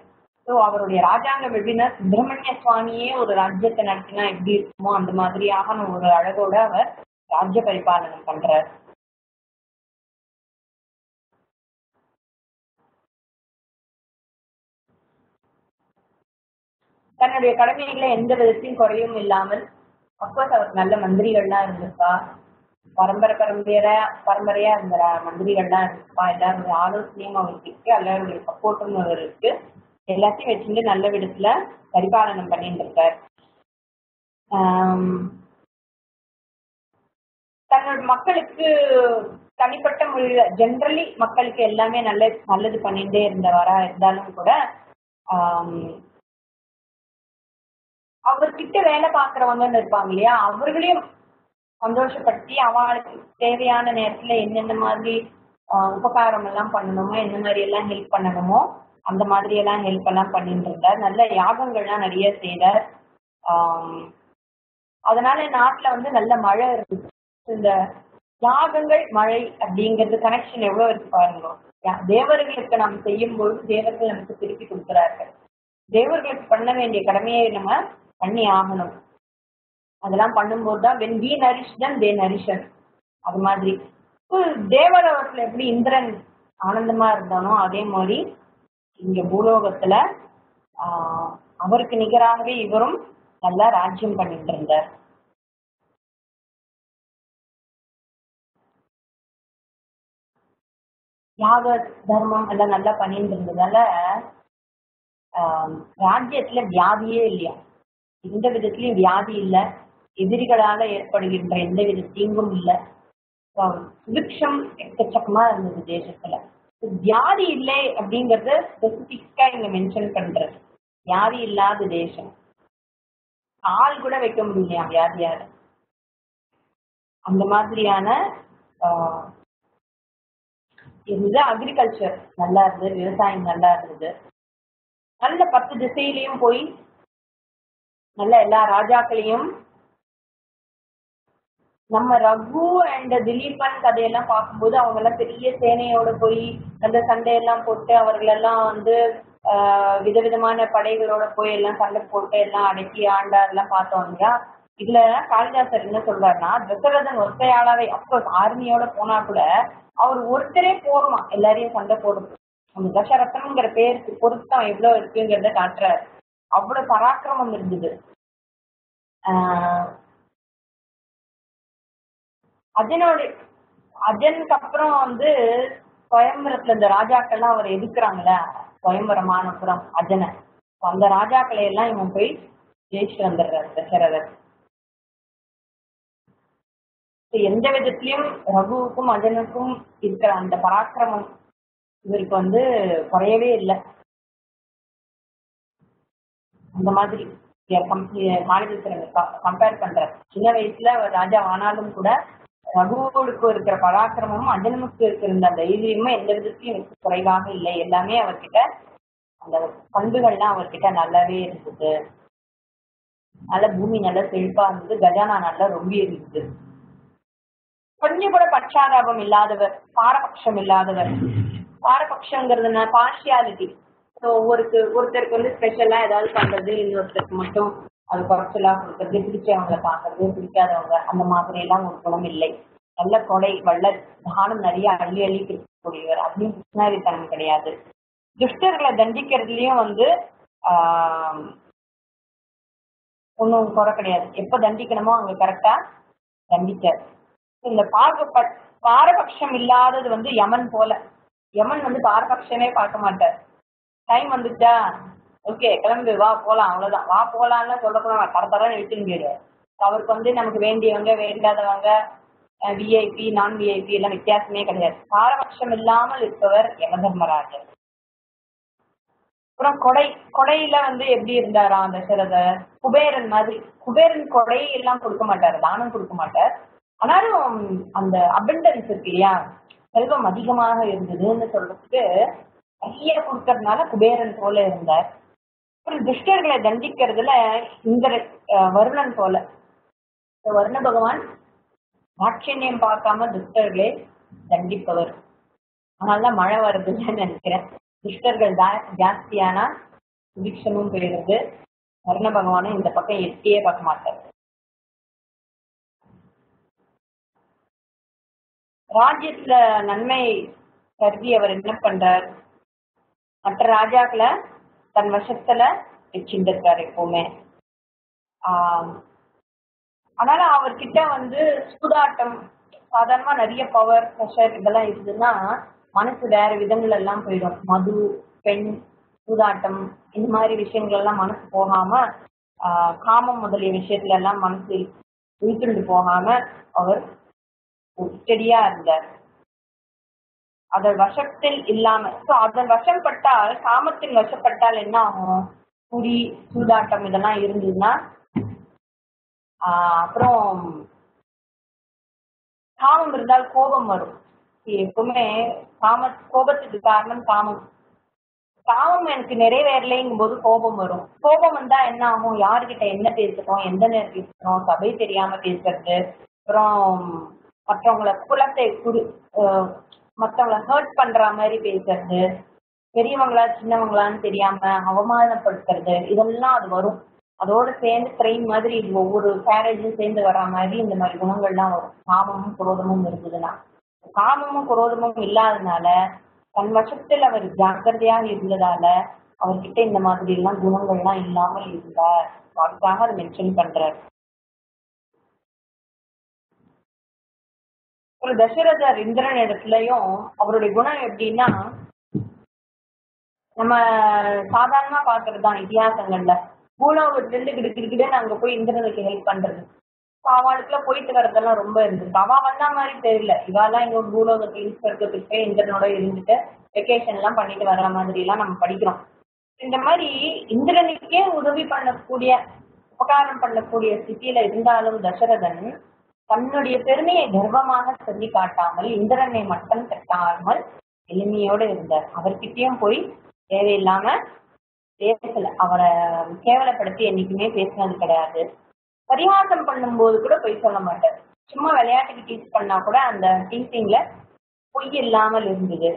ஸோ அவருடைய ராஜாங்கம் எப்படின்னா சுப்பிரமணிய சுவாமியே ஒரு ராஜ்யத்தை நடத்தினா எப்படி இருக்குமோ அந்த மாதிரியாக ஒரு அழகோட அவர் ராஜ்ய பரிபாலனம் பண்றார். தன்னுடைய கடமைகளை எந்த விதத்தையும் குறையும் இல்லாமல், அப்கோர்ஸ் அவருக்கு நல்ல மந்திரிகள்லாம் இருந்திருக்கா, பரம்பரையா இருந்த மந்திரிகள்லாம் இருந்திருப்பா. எல்லாருடைய ஆலோசனையும் அவருக்கு இருக்கு, எல்லாருடைய சப்போர்ட்டும் அவர் இருக்கு. எல்லாத்தையும் வச்சுட்டு நல்ல விதத்துல பரிபாலனம் பண்ணிட்டு இருக்கார். தன்னோட மக்களுக்கு தனிப்பட்ட மொழியில ஜென்ரலி மக்களுக்கு எல்லாமே நல்லது பண்ணிட்டே இருந்தவரா இருந்தாலும் கூட அவர்கிட்ட வேலை பார்க்கறவங்கன்னு இருப்பாங்க இல்லையா, அவர்களையும் சந்தோஷப்படுத்தி அவளுக்கு தேவையான நேரத்துல என்னென்ன மாதிரி உபகாரம் எல்லாம் பண்ணணுமோ, என்ன மாதிரி எல்லாம் ஹெல்ப் பண்ணணுமோ அந்த மாதிரி எல்லாம் ஹெல்ப் எல்லாம் பண்ணிட்டு இருந்தார். நல்ல யாகங்கள்லாம் நிறைய செய்தார். அதனால நாட்டுல நல்ல மழை இருந்துச்சு. இந்த யாகங்கள் மழை அப்படிங்கிறது கனெக்ஷன் எவ்வளவு இருக்கு பாருங்க. தேவர்களுக்கு நாம் செய்யும் பொழுது தேவர்கள் நமக்கு திருப்பி கொடுக்கிறார்கள். தேவர்களுக்கு பண்ண வேண்டிய கடமையை நம்ம பண்ணி ஆகணும். அதெல்லாம் பண்ணும்போது தான் when we nourish them they nourish us. அது மாதிரி தேவலோகத்துல எப்படி இந்திரன் ஆனந்தமா இருந்தானோ அதே மாதிரி இங்க பூலோகத்துல அவருக்கு நிகராகவே இவரும் நல்லா ராஜ்யம் பண்ணிட்டு இருந்தார். யாக தர்மம் எல்லாம் நல்லா பண்ணிட்டு இருந்ததால ராஜ்யத்துல வியாதியே இல்லையா, எந்த விதத்திலயும் வியாதி இல்லை, எதிரிகளால ஏற்படுகின்ற எந்த வித தீங்கும் இல்லை, சுபிக்ஷம் எக்கச்சக்கமா இருந்தது தேசத்துல. வியாதி இல்லை அப்படிங்கறத ஸ்பெசிபிக்கா இங்க மென்ஷன் பண்றது. வியாதி இல்லாத தேசம், ஆள் கூட வைக்க முடியலையா வியாதியால. அந்த மாதிரியான இருந்தது. அக்ரிகல்ச்சர் நல்லா இருந்தது, விவசாயம் நல்லா இருந்தது. நல்ல 10 திசையிலையும் போய் நல்ல எல்லா ராஜாக்களையும் நம்ம ரகு அண்ட் திலீபன் கதையெல்லாம் பார்க்கும்போது அவங்க எல்லாம் பெரிய சேனையோட போய் அந்த சண்டையெல்லாம் போட்டு அவர்களெல்லாம் விதவிதமான படைகளோட போய் எல்லாம் சண்டை போட்டு எல்லாம் அடக்கி ஆண்டார்லாம் பார்த்தோம் இல்லையா. இதுல காளிதாசர் என்ன சொல்றாருன்னா, தசரதன் ஒத்தையாளாவே அப்கோர்ஸ் ஆர்மியோட போனா கூட அவர் ஒருத்தரே போருமா எல்லாரையும் சண்டை போடுறது. அந்த தசரதன்ங்கிற பேருக்கு பொருத்தம் எவ்வளவு இருக்குங்கிறத காட்டுறாரு. அவ்வளவு பராக்கிரமம் இருந்தது. அஜனுக்கு அப்புறம் சுயம்பரத்துல இந்த ராஜாக்கள்லாம் அவர் எதிர்க்கிறாங்கள, சுயம்பரமானபுரம் அஜனை, அந்த ராஜாக்களை எல்லாம் இவன் போய் ஜெயிச்சு வந்துடுறாரு தசரதர். எந்த விதத்திலையும் ரகுவுக்கும் அஜனுக்கும் இருக்கிற அந்த பராக்கிரமம் இவருக்கு குறையவே இல்லை. அந்த மாதிரி மாநிலத்தில் கம்பேர் பண்ற. சின்ன வயசுல அவர் ராஜா ஆனாலும் கூட ரகுவுக்கு இருக்கிற பராக்கிரமும் அஜனுக்கு இருக்கிற அந்த தைரியமும் எந்த விதத்திலையும் எனக்கு குறைவாக இல்லை. எல்லாமே அவர்கிட்ட அந்த பண்புகள்லாம் அவர்கிட்ட நல்லாவே இருந்தது. நல்ல பூமி நல்ல செழிப்பா இருந்தது, கஜானா நல்லா ரொம்ப இருந்தது. கொஞ்சம் கூட பட்சாதாபம் இல்லாதவர், பாரபட்சம் இல்லாதவர். பாரபட்சங்கிறதுனா பார்ஷியாலிட்டி. ஸோ ஒருத்தருக்கு வந்து ஸ்பெஷலா ஏதாவது பண்றது, இன்னொருத்தருக்கு மட்டும் அது குறைச்சலா கொடுக்கறது, பிடிச்சவங்களை பார்க்கறது, பிடிக்காதவங்க அந்த மாதிரி எல்லாம் ஒரு குணம் இல்லை. நல்ல கொடை வள்ளல், தானம் நிறைய அள்ளி அள்ளி கொடுக்கக்கூடியவர். அப்படின்னு பிஸ்னாரித்தனம் கிடையாது. துஷ்டர்களை தண்டிக்கிறதுலயும் வந்து ஒன்றும் குறை கிடையாது. எப்ப தண்டிக்கணுமோ அங்க கரெக்டா தண்டிச்சார். இந்த பாரபட்சம் இல்லாதது வந்து யமன் போல. யமன் வந்து பாரபட்சமே பார்க்க மாட்டார். டைம் வந்துச்சா, ஓகே கிளம்பு வா போலாம், அவ்வளவுதான். வா போலான்னு சொல்லக்கூட தரத்தரம் இழுத்துன்னு போயிடுவார். அவருக்கு வந்து நமக்கு வேண்டியவங்க வேண்டாதவங்க, விஐபி நான் விஐபி எல்லாம் வித்தியாசமே கிடையாது. பாரபட்சம் இல்லாமல் இருப்பவர் யம தர்மராஜர். அப்புறம் கொடையில வந்து எப்படி இருந்தாராம் தசரதர்? குபேரன் மாதிரி. குபேரன் கொடை எல்லாம் கொடுக்க மாட்டாரு, தானம் கொடுக்க மாட்டார். ஆனாலும் அந்த அபண்டன்ஸ் இருக்கு இல்லையா, செல்வம் அதிகமாக இருந்ததுன்னு சொல்றதுக்கு நிறைய கொடுக்கறதுனால குபேரன் போல இருந்தார். அப்புறம் துஷ்டர்களை தண்டிக்கிறதுல இந்த வருணன் போல. வருண பகவான் தாட்சண்யம் பார்க்காம துஷ்டர்களை தண்டிப்பவர். அதனாலதான் மழை வருதுன்னு நினைக்கிறேன். துஷ்டர்கள் ஜாஸ்தியானா சுபிக்ஷமும் போயிடுது. வருண பகவானும் இந்த பக்கம் எட்டியே பார்க்க மாட்டார். ராஜ்யத்துல நன்மை கருதி அவர் என்ன பண்றார்? மற்ற ராஜாக்களை தன் வசத்துல வச்சுருக்காரு எப்பவுமே. அதனால அவர்கிட்ட வந்து சூதாட்டம், சாதாரணமா நிறைய பவர் ப்ரெஷர் இதெல்லாம் இருந்ததுன்னா மனசு வேற விதங்கள் எல்லாம் போயிடும். மது, பெண், சூதாட்டம் இந்த மாதிரி விஷயங்கள் எல்லாம் மனசு போகாம, காமம் முதலிய விஷயத்துல எல்லாம் மனசு இழுத்துட்டு போகாம அவர் ஸ்டெடியா இருந்தார். அதன் வசத்தில் இல்லாம, அதன் வசப்பட்டால், காமத்தின் வசப்பட்டால் என்ன ஆகும்? குடி, சூதாட்டம் இதெல்லாம் இருந்ததுன்னா அப்புறம் காமம் இருந்தால் கோபம் வரும். எப்பவுமே கோபத்துக்கு காரணம் காமம். காமம் எனக்கு நிறைவேறலைங்கும் போது கோபம் வரும். கோபம் வந்தா என்ன ஆகும்? யாருக்கிட்ட என்ன பேசுறோம், எந்த நேரம் பேசுறோம், சபை தெரியாம பேசுறது, அப்புறம் மற்றவங்களை குலத்தை மற்றவங்களை ஹர்ட் பண்ற மாதிரி பேசுறது, பெரியவங்களா சின்னவங்களான்னு தெரியாம அவமானப்படுத்துறது, இதெல்லாம் அது வரும். அதோட சேர்ந்து ட்ரெயின் மாதிரி இது ஒவ்வொரு கேரேஜும் சேர்ந்து வர்ற மாதிரி இந்த மாதிரி குணங்கள்லாம் வரும். காமமும் குரோதமும் இருந்ததுன்னா. காமமும் குரோதமும் இல்லாதனால, தன் வசத்தில் அவர் ஜாக்கிரதையாக இருந்ததால அவர்கிட்ட இந்த மாதிரி எல்லாம் குணங்கள்லாம் இல்லாமல் இருந்தார். அதுக்காக அதை மென்ஷன் பண்றார். ஒரு தசரதர் இந்திரன் இடத்துலயும் அவருடைய குணம் எப்படின்னா, நம்ம சாதாரணமா பாக்குறதுதான் இதிகாசங்கள்ல. பூலோகத்துல இருந்து கிடுக்கிடுன்னு அங்க போய் இந்திரனுக்கு ஹெல்ப் பண்றது. அவளுக்குலாம் போயிட்டு வர்றதெல்லாம் ரொம்ப இருந்தது. அவ வந்தா மாதிரி தெரியல. இவாலாம் இங்க பூலோகத்துல இருக்கிறதுக்கு போய் இந்திரனோட இருந்துட்டு வெக்கேஷன் எல்லாம் பண்ணிட்டு வர்ற மாதிரி எல்லாம் நம்ம படிக்கிறோம். இந்த மாதிரி இந்திரனுக்கே உதவி பண்ணக்கூடிய, உபகாரம் பண்ணக்கூடிய ஸ்திதியில இருந்தாலும் தசரதன் தன்னுடைய பெருமையை கர்வமாக சொல்லி காட்டாமல், இந்திரனை மட்டும் தட்டாமல் எளிமையோடு இருந்தார். அவர்கிட்டயும் போய் தேவையில்லாம பேசல. அவரை கேவலப்படுத்தி என்னைக்குமே பேசினது கிடையாது. பரிகாசம் பண்ணும்போது கூட பொய் சொல்ல மாட்டார். சும்மா விளையாட்டுக்கு டீச் பண்ணா கூட அந்த டீச்சிங்ல பொய் இல்லாமல் இருந்தது.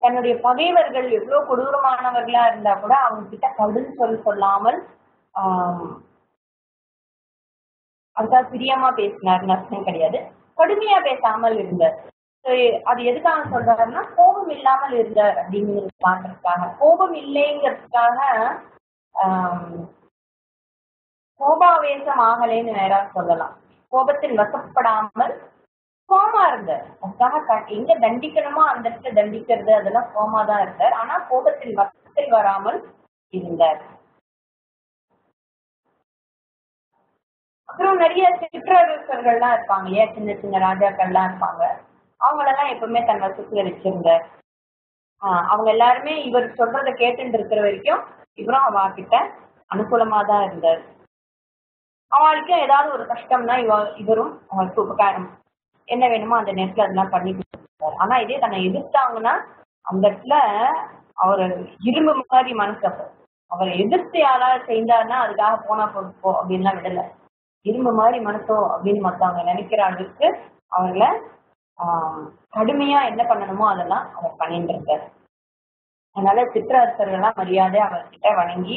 தன்னுடைய பகைவர்கள் எவ்வளவு கொடூரமானவர்களா இருந்தா கூட அவங்க கிட்ட கடும் சொல்லாமல் அதுக்காக பிரியமா பேசினார், நஷ்டம் கிடையாது. கடுமையா பேசாமல் இருந்தார். அது எதுக்காக சொல்றாருன்னா, கோபம் இல்லாமல் இருந்தார் அப்படிங்கிறது காட்டுறதுக்காக. கோபம் இல்லைங்கிறதுக்காக கோபாவேசம் ஆகலைன்னு வேற சொல்லலாம். கோபத்தில் வசப்படாமல் கோமா இருந்தார். அதுக்காக எங்க தண்டிக்கணுமோ அந்த இடத்துல தண்டிக்கிறது அதெல்லாம் கோமா தான் இருந்தார். ஆனா கோபத்தில் வசத்தில் வராமல் இருந்தார். அப்புறம் நிறைய சிற்றரசர்கள்லாம் இருப்பாங்க இல்லையா, சின்ன சின்ன ராஜாக்கள்லாம் இருப்பாங்க. அவங்களெல்லாம் எப்பவுமே தன் வசத்துல வச்சிருந்தார். அவங்க எல்லாருமே இவர் சொல்றதை கேட்டுட்டு இருக்கிற வரைக்கும் இவரும் அவகிட்ட அனுகூலமா தான் இருந்தார். அவளுக்கும் ஏதாவது ஒரு கஷ்டம்னா இவரும் அவளுக்கு உபகாரம் என்ன வேணுமோ அந்த நேரத்துல அதெல்லாம் பண்ணி கொடுத்தாரு. ஆனா இதே தன்னை எதிர்த்தாங்கன்னா அந்த இடத்துல அவர் இரும்பு மாதிரி மனசு. அவரை எதிர்த்து யாராவது செய்தாருன்னா அதுக்காக போனா போ அப்படின்லாம் விடல. இரும்பு மாதிரி மனசோ அப்படின்னு மற்றவங்க நினைக்கிற அளவுக்கு அவர்களை கடுமையா என்ன பண்ணணுமோ அதெல்லாம் அவர் பண்ணிட்டு இருக்காரு. அதனால சிற்றரசர்கள்லாம் மரியாதை அவர்கிட்ட வணங்கி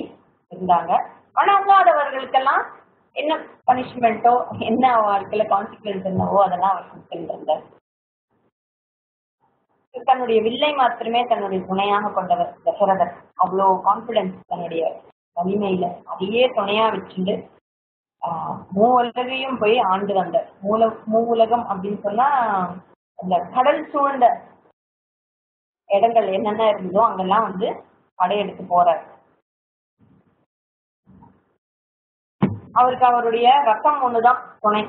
இருந்தாங்க. வணங்காதவர்களுக்கெல்லாம் என்ன பனிஷ்மெண்ட்டோ என்ன வாழ்க்கையில கான்சிக்வன்ஸ் என்னவோ அதெல்லாம் அவர் கொடுத்துட்டு இருந்தார். தன்னுடைய வில்லை மாத்திரமே தன்னுடைய துணையாக கொண்டவர் தசரதர். அவ்வளோ கான்பிடன்ஸ் தன்னுடைய வலிமையில அதையே துணையா வச்சுட்டு மூவுலகையும் போய் ஆண்டு வந்தார். மூவுலகம் அப்படின்னு சொன்னா அந்த கடல் சூழ்ந்த இடங்கள் என்னென்ன இருந்ததோ அங்கெல்லாம் வந்து படையெடுத்து போறார். அவருக்கு அவருடைய ரத்தம் ஒண்ணுதான் துணை.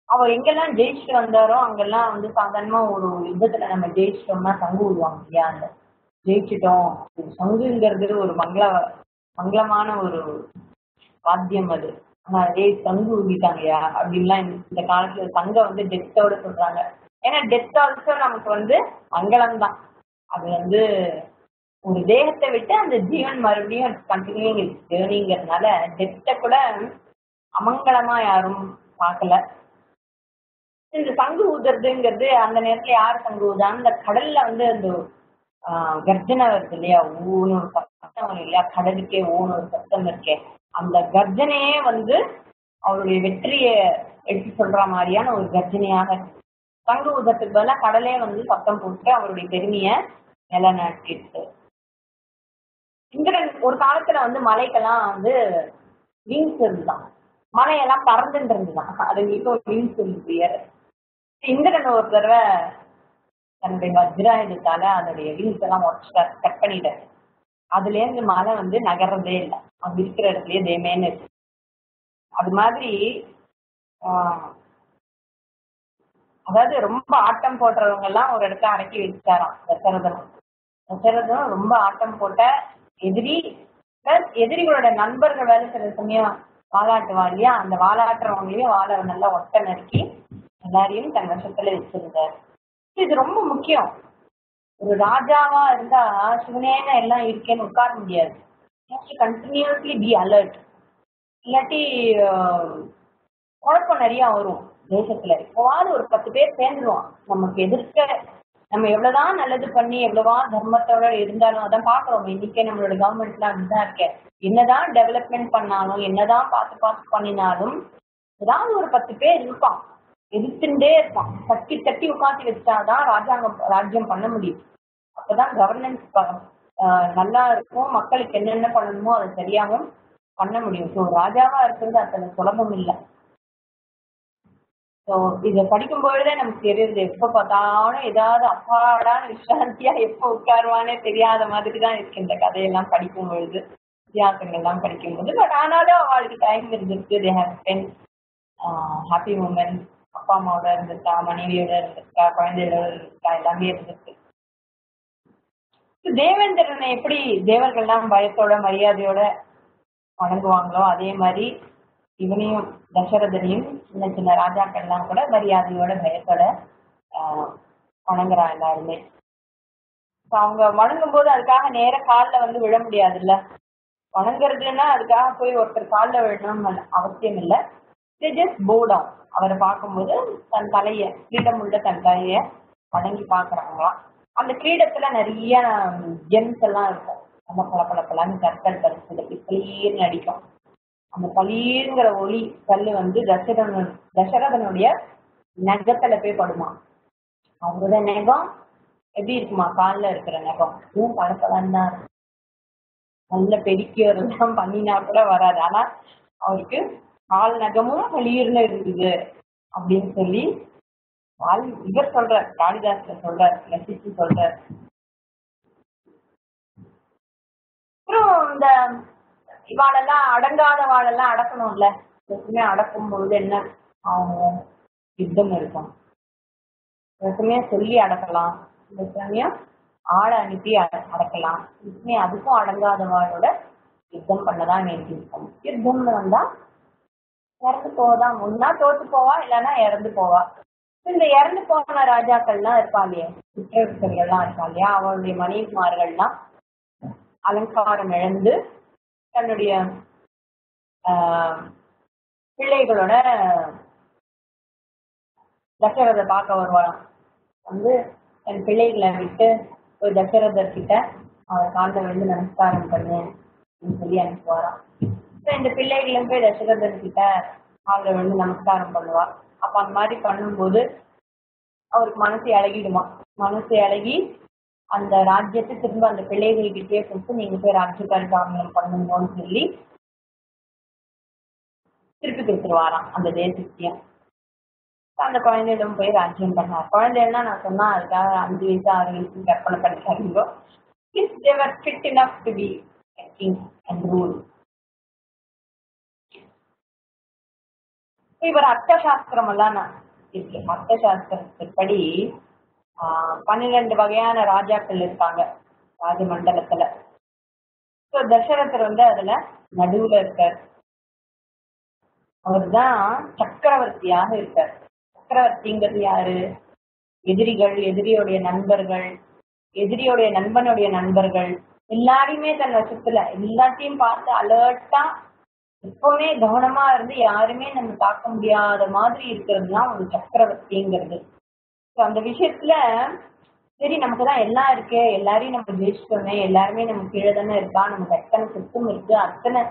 அவர் எங்கெல்லாம் ஜெயிச்சுட்டு வந்தாரோ அங்கெல்லாம் வந்து சாதாரணமா ஒரு யுத்தத்துல நம்ம ஜெயிச்சிட்டோம்னா சங்கு விடுவாங்க இல்லையா, அந்த ஜெயிச்சிட்டோம் சங்குங்கிறது ஒரு மங்களமான ஒரு வாத்தியம் அது. ஆனா அதே சங்கு ஊதிட்டாங்கயா அப்படின்லாம் இந்த காலத்துல சங்க வந்து டெத்தோட சொல்றாங்க. ஏன்னா டெத் ஆல்சோ நமக்கு வந்து மங்களம் தான். அது வந்து ஒரு தேகத்தை விட்டு அந்த ஜீவன் மறுபடியும் கண்டினியூங் ஜேர்னிங்கிறதுனால டெத்தை கூட அமங்கலமா யாரும் பார்க்கல. இந்த சங்கு ஊதுறதுங்கிறது அந்த நேரத்துல யார் சங்கு ஊதான்னு இந்த கடல்ல வந்து அந்த கர்ஜனை வருது இல்லையா, ஊன்னு ஒரு சத்தம் வரும் இல்லையா, கடலுக்கே ஊன்னு ஒரு சத்தம் இருக்கே, அந்த கர்ஜனையே வந்து அவருடைய வெற்றியை எடுத்து சொல்ற மாதிரியான ஒரு கர்ஜனையாக சங்கு ஊதத்துக்கு பதிலாக கடலே வந்து சத்தம் போட்டு அவருடைய பெருமையை நிலைநாட்டிட்டு. இந்திரன் ஒரு காலத்துல வந்து மலைக்கெல்லாம் வந்து விங்ஸ் இருந்துதான், மலையெல்லாம் பறந்துட்டு இருந்துதான், அதுங்களுக்கு ஒரு விங்ஸ் இருக்கு. இந்திரன் ஒரு தடவை தன்னுடைய வஜ்ராயுதத்தால அதனுடைய விங்ஸ் எல்லாம் உடச்சிட்டார், கட் பண்ணிட்டாரு. அதுல இருந்து மலை வந்து நகர்றதே இல்லை, அங்க இருக்கிற இடத்துலயே தேமேன்னு இருக்கு. அது மாதிரி அதாவது ரொம்ப ஆட்டம் போடுறவங்க எல்லாம் ஒரு இடத்துல அடக்கி வச்சாராம் தசரதனும். தசரதனும் ரொம்ப ஆட்டம் போட்ட எதிரி பிளஸ் எதிரிகளோட நண்பர்கள் வேலை சில சமயம் வாலாட்டுவா இல்லையா, அந்த வாலாட்டுறவங்களையும் வாழ நல்லா ஒட்ட நறுக்கி எல்லாரையும் தன் வசத்துல வச்சிருந்தார். இது ரொம்ப முக்கியம். ஒரு ராஜாவா இருந்தா சிவனேன எல்லாம் இருக்கேன்னு உட்கார முடியாது. Continuously be alert. இல்லாட்டி குழப்பம் நிறைய வரும் தேசத்துல. இப்போவாது ஒரு 10 பேர் சேர்ந்துருவான் நமக்கு எதிர்க்க. நம்ம எவ்வளவுதான் நல்லது பண்ணி எவ்வளவா தர்மத்தோட இருந்தாலும் அதான் பாக்குறோம். இன்னைக்கே நம்மளோட கவர்மெண்ட்லாம் அப்படிதான் இருக்கேன். என்னதான் டெவலப்மெண்ட் பண்ணாலும் என்னதான் பார்த்து பண்ணினாலும் ஏதாவது ஒரு 10 பேர் இருப்பான், எதிர்த்துட்டே இருப்பான். தட்டி உட்காந்து வச்சாதான் ராஜ்யம் பண்ண முடியும். அப்பதான் கவர்னன்ஸ் நல்லா இருக்கும், மக்களுக்கு என்னென்ன பண்ணணுமோ அதை சரியாகவும் பண்ண முடியும். ஸோ ராஜாவா இருக்கிறது அத்தனை சுலபம் இல்லை. ஸோ இதை படிக்கும் பொழுதே நமக்கு தெரியுது, எப்போ பார்த்தாலும் ஏதாவது அப்பாடான விசாந்தியா எப்போ உட்காருவானே தெரியாத மாதிரி தான் இருக்கு இந்த கதையெல்லாம் படிக்கும் பொழுது, வித்தியாசங்கள்லாம் படிக்கும்போது. பட் ஆனாலும் அவளுக்கு டைம் இருந்திருக்கு. They have spent happy moment. அப்பா அம்மாவோட இருந்திருக்கா, மனைவியோட இருந்திருக்கா, குழந்தைகளோட இருந்திருக்கா, எல்லாமே இருந்திருக்கு. தேவேந்திரனை எப்படி தேவர்கள்லாம் பயத்தோட மரியாதையோட வணங்குவாங்களோ அதே மாதிரி இவனையும் தசரதனையும் சின்ன சின்ன ராஜாக்கள்லாம் கூட மரியாதையோட பயத்தோட வணங்குறான் எல்லாருமே. அவங்க வணங்கும் போது அதுக்காக நேர காலில் வந்து விழ முடியாதுல்ல. வணங்குறதுன்னா அதுக்காக போய் ஒருத்தர் காலில் விழணும்னு அவசியம் இல்லை. ஜஸ்ட் போர்டம் அவரை பார்க்கும்போது தன் தலையை, கிரீடம் உள்ள தன் தலையை வணங்கி பார்க்குறாங்களாம். அந்த கிரீடத்துல நிறைய ஜெம்ஸ் எல்லாம் இருக்கும். அந்த பளபளன்னு கற்கள் பறிச்சு பளீர்னு அடிக்கும். அந்த பளீருங்கிற ஒளி கல்லு வந்து தசரதனுடைய நகத்துல போய் படுமா. அவரோட நகம் எப்படி இருக்குமா, காலில் இருக்கிற நகம் பழப்பதான் தான் இருக்கும். நல்ல பெருக்கியெல்லாம் பண்ணினா கூட வராது. ஆனா அவருக்கு கால் நகமும் பளீர்னு இருக்குது அப்படின்னு சொல்லி இவர் சொல்றார், காளிதாசர் சொல்றார், ரசிச்சு சொல்றார். அப்புறம் இந்த இவாளெல்லாம் அடங்காத வாழெல்லாம் அடக்கணும்ல. எப்பவுமே அடக்கும் பொழுது என்ன ஆகும், யுத்தம் இருக்கும். சமயம் சொல்லி அடக்கலாம், இந்த சமயம் ஆளை அனுப்பி அடக்கலாம். அதுக்கும் அடங்காத வாழோட யுத்தம் பண்ணதான் வேண்டி இருக்கும். யுத்தம்னு வந்தா இறந்து போவாதான், ஒன்னா தோத்து போவா இல்லைன்னா இறந்து போவா. இந்த இறந்து போன ராஜாக்கள்லாம் இருக்கா இல்லையா, சிற்றரசர்கள்லாம் இருக்கா இல்லையா, அவருடைய மனைவிமார்கள்லாம் அலங்காரம் இழந்து தன்னுடைய பிள்ளைகளோட தசரதை பார்க்க வருவாராம். வந்து என் பிள்ளைகளை விட்டு ஒரு தசரதர் கிட்ட அவர் காலில் விழுந்து நமஸ்காரம் பண்ணு அப்படின்னு சொல்லி அனுப்புவாராம். இந்த பிள்ளைகளும் போய் தசரதர் கிட்ட காலில் விழுந்து நமஸ்காரம் பண்ணுவா. அப்ப அந்த மாதிரி பண்ணும்போது அவருக்கு மனசு இழகிடுமா. மனசு இழகி அந்த ராஜ்யத்தை திரும்ப அந்த பிள்ளைகள்கிட்டே கொடுத்து நீங்க போய் ராஜ்ய பரிபாலனம் பண்ணுங்கன்னு சொல்லி திருப்பி கொடுத்துருவாராம் அந்த தேசத்தையும். அந்த குழந்தைகளும் போய் ராஜ்யம் பண்ணார். குழந்தைன்னா நான் சொன்னா அதுக்காக 5 வயசு 6 வயசு கற்பனை பண்ணிக்காதீங்க. They were fit enough to be a king and rule. இவர் அர்த்த சாஸ்திரம் எல்லாம் இருக்கு. அர்த்த சாஸ்திரத்துப்படி 12 வகையான ராஜாக்கள் இருக்காங்க ராஜமண்டலத்துல. தசரதர் வந்து அதுல நடுவுல இருக்கார். அவர் தான் சக்கரவர்த்தியாக இருக்கார். சக்கரவர்த்திங்கிறது யாரு? எதிரிகள், எதிரியோடைய நண்பர்கள், எதிரியோடைய நண்பனுடைய நண்பர்கள் எல்லாரையுமே தன் வசத்துல எல்லாத்தையும் பார்த்து அலர்ட்டா எப்பவுமே கவனமா இருந்து யாருமே நம்ம தாக்க முடியாத மாதிரி இருக்கிறது தான் ஒரு சக்கரவர்த்திங்கிறது. அந்த விஷயத்துல சரி நமக்குதான் எல்லாம் இருக்கு, எல்லாரையும் நம்ம ஜெயிச்சிட்டோமே, எல்லாருமே நம்ம கீழே தானே இருக்கா, நமக்கு அத்தனை சுத்தம் இருக்கு, அத்தனை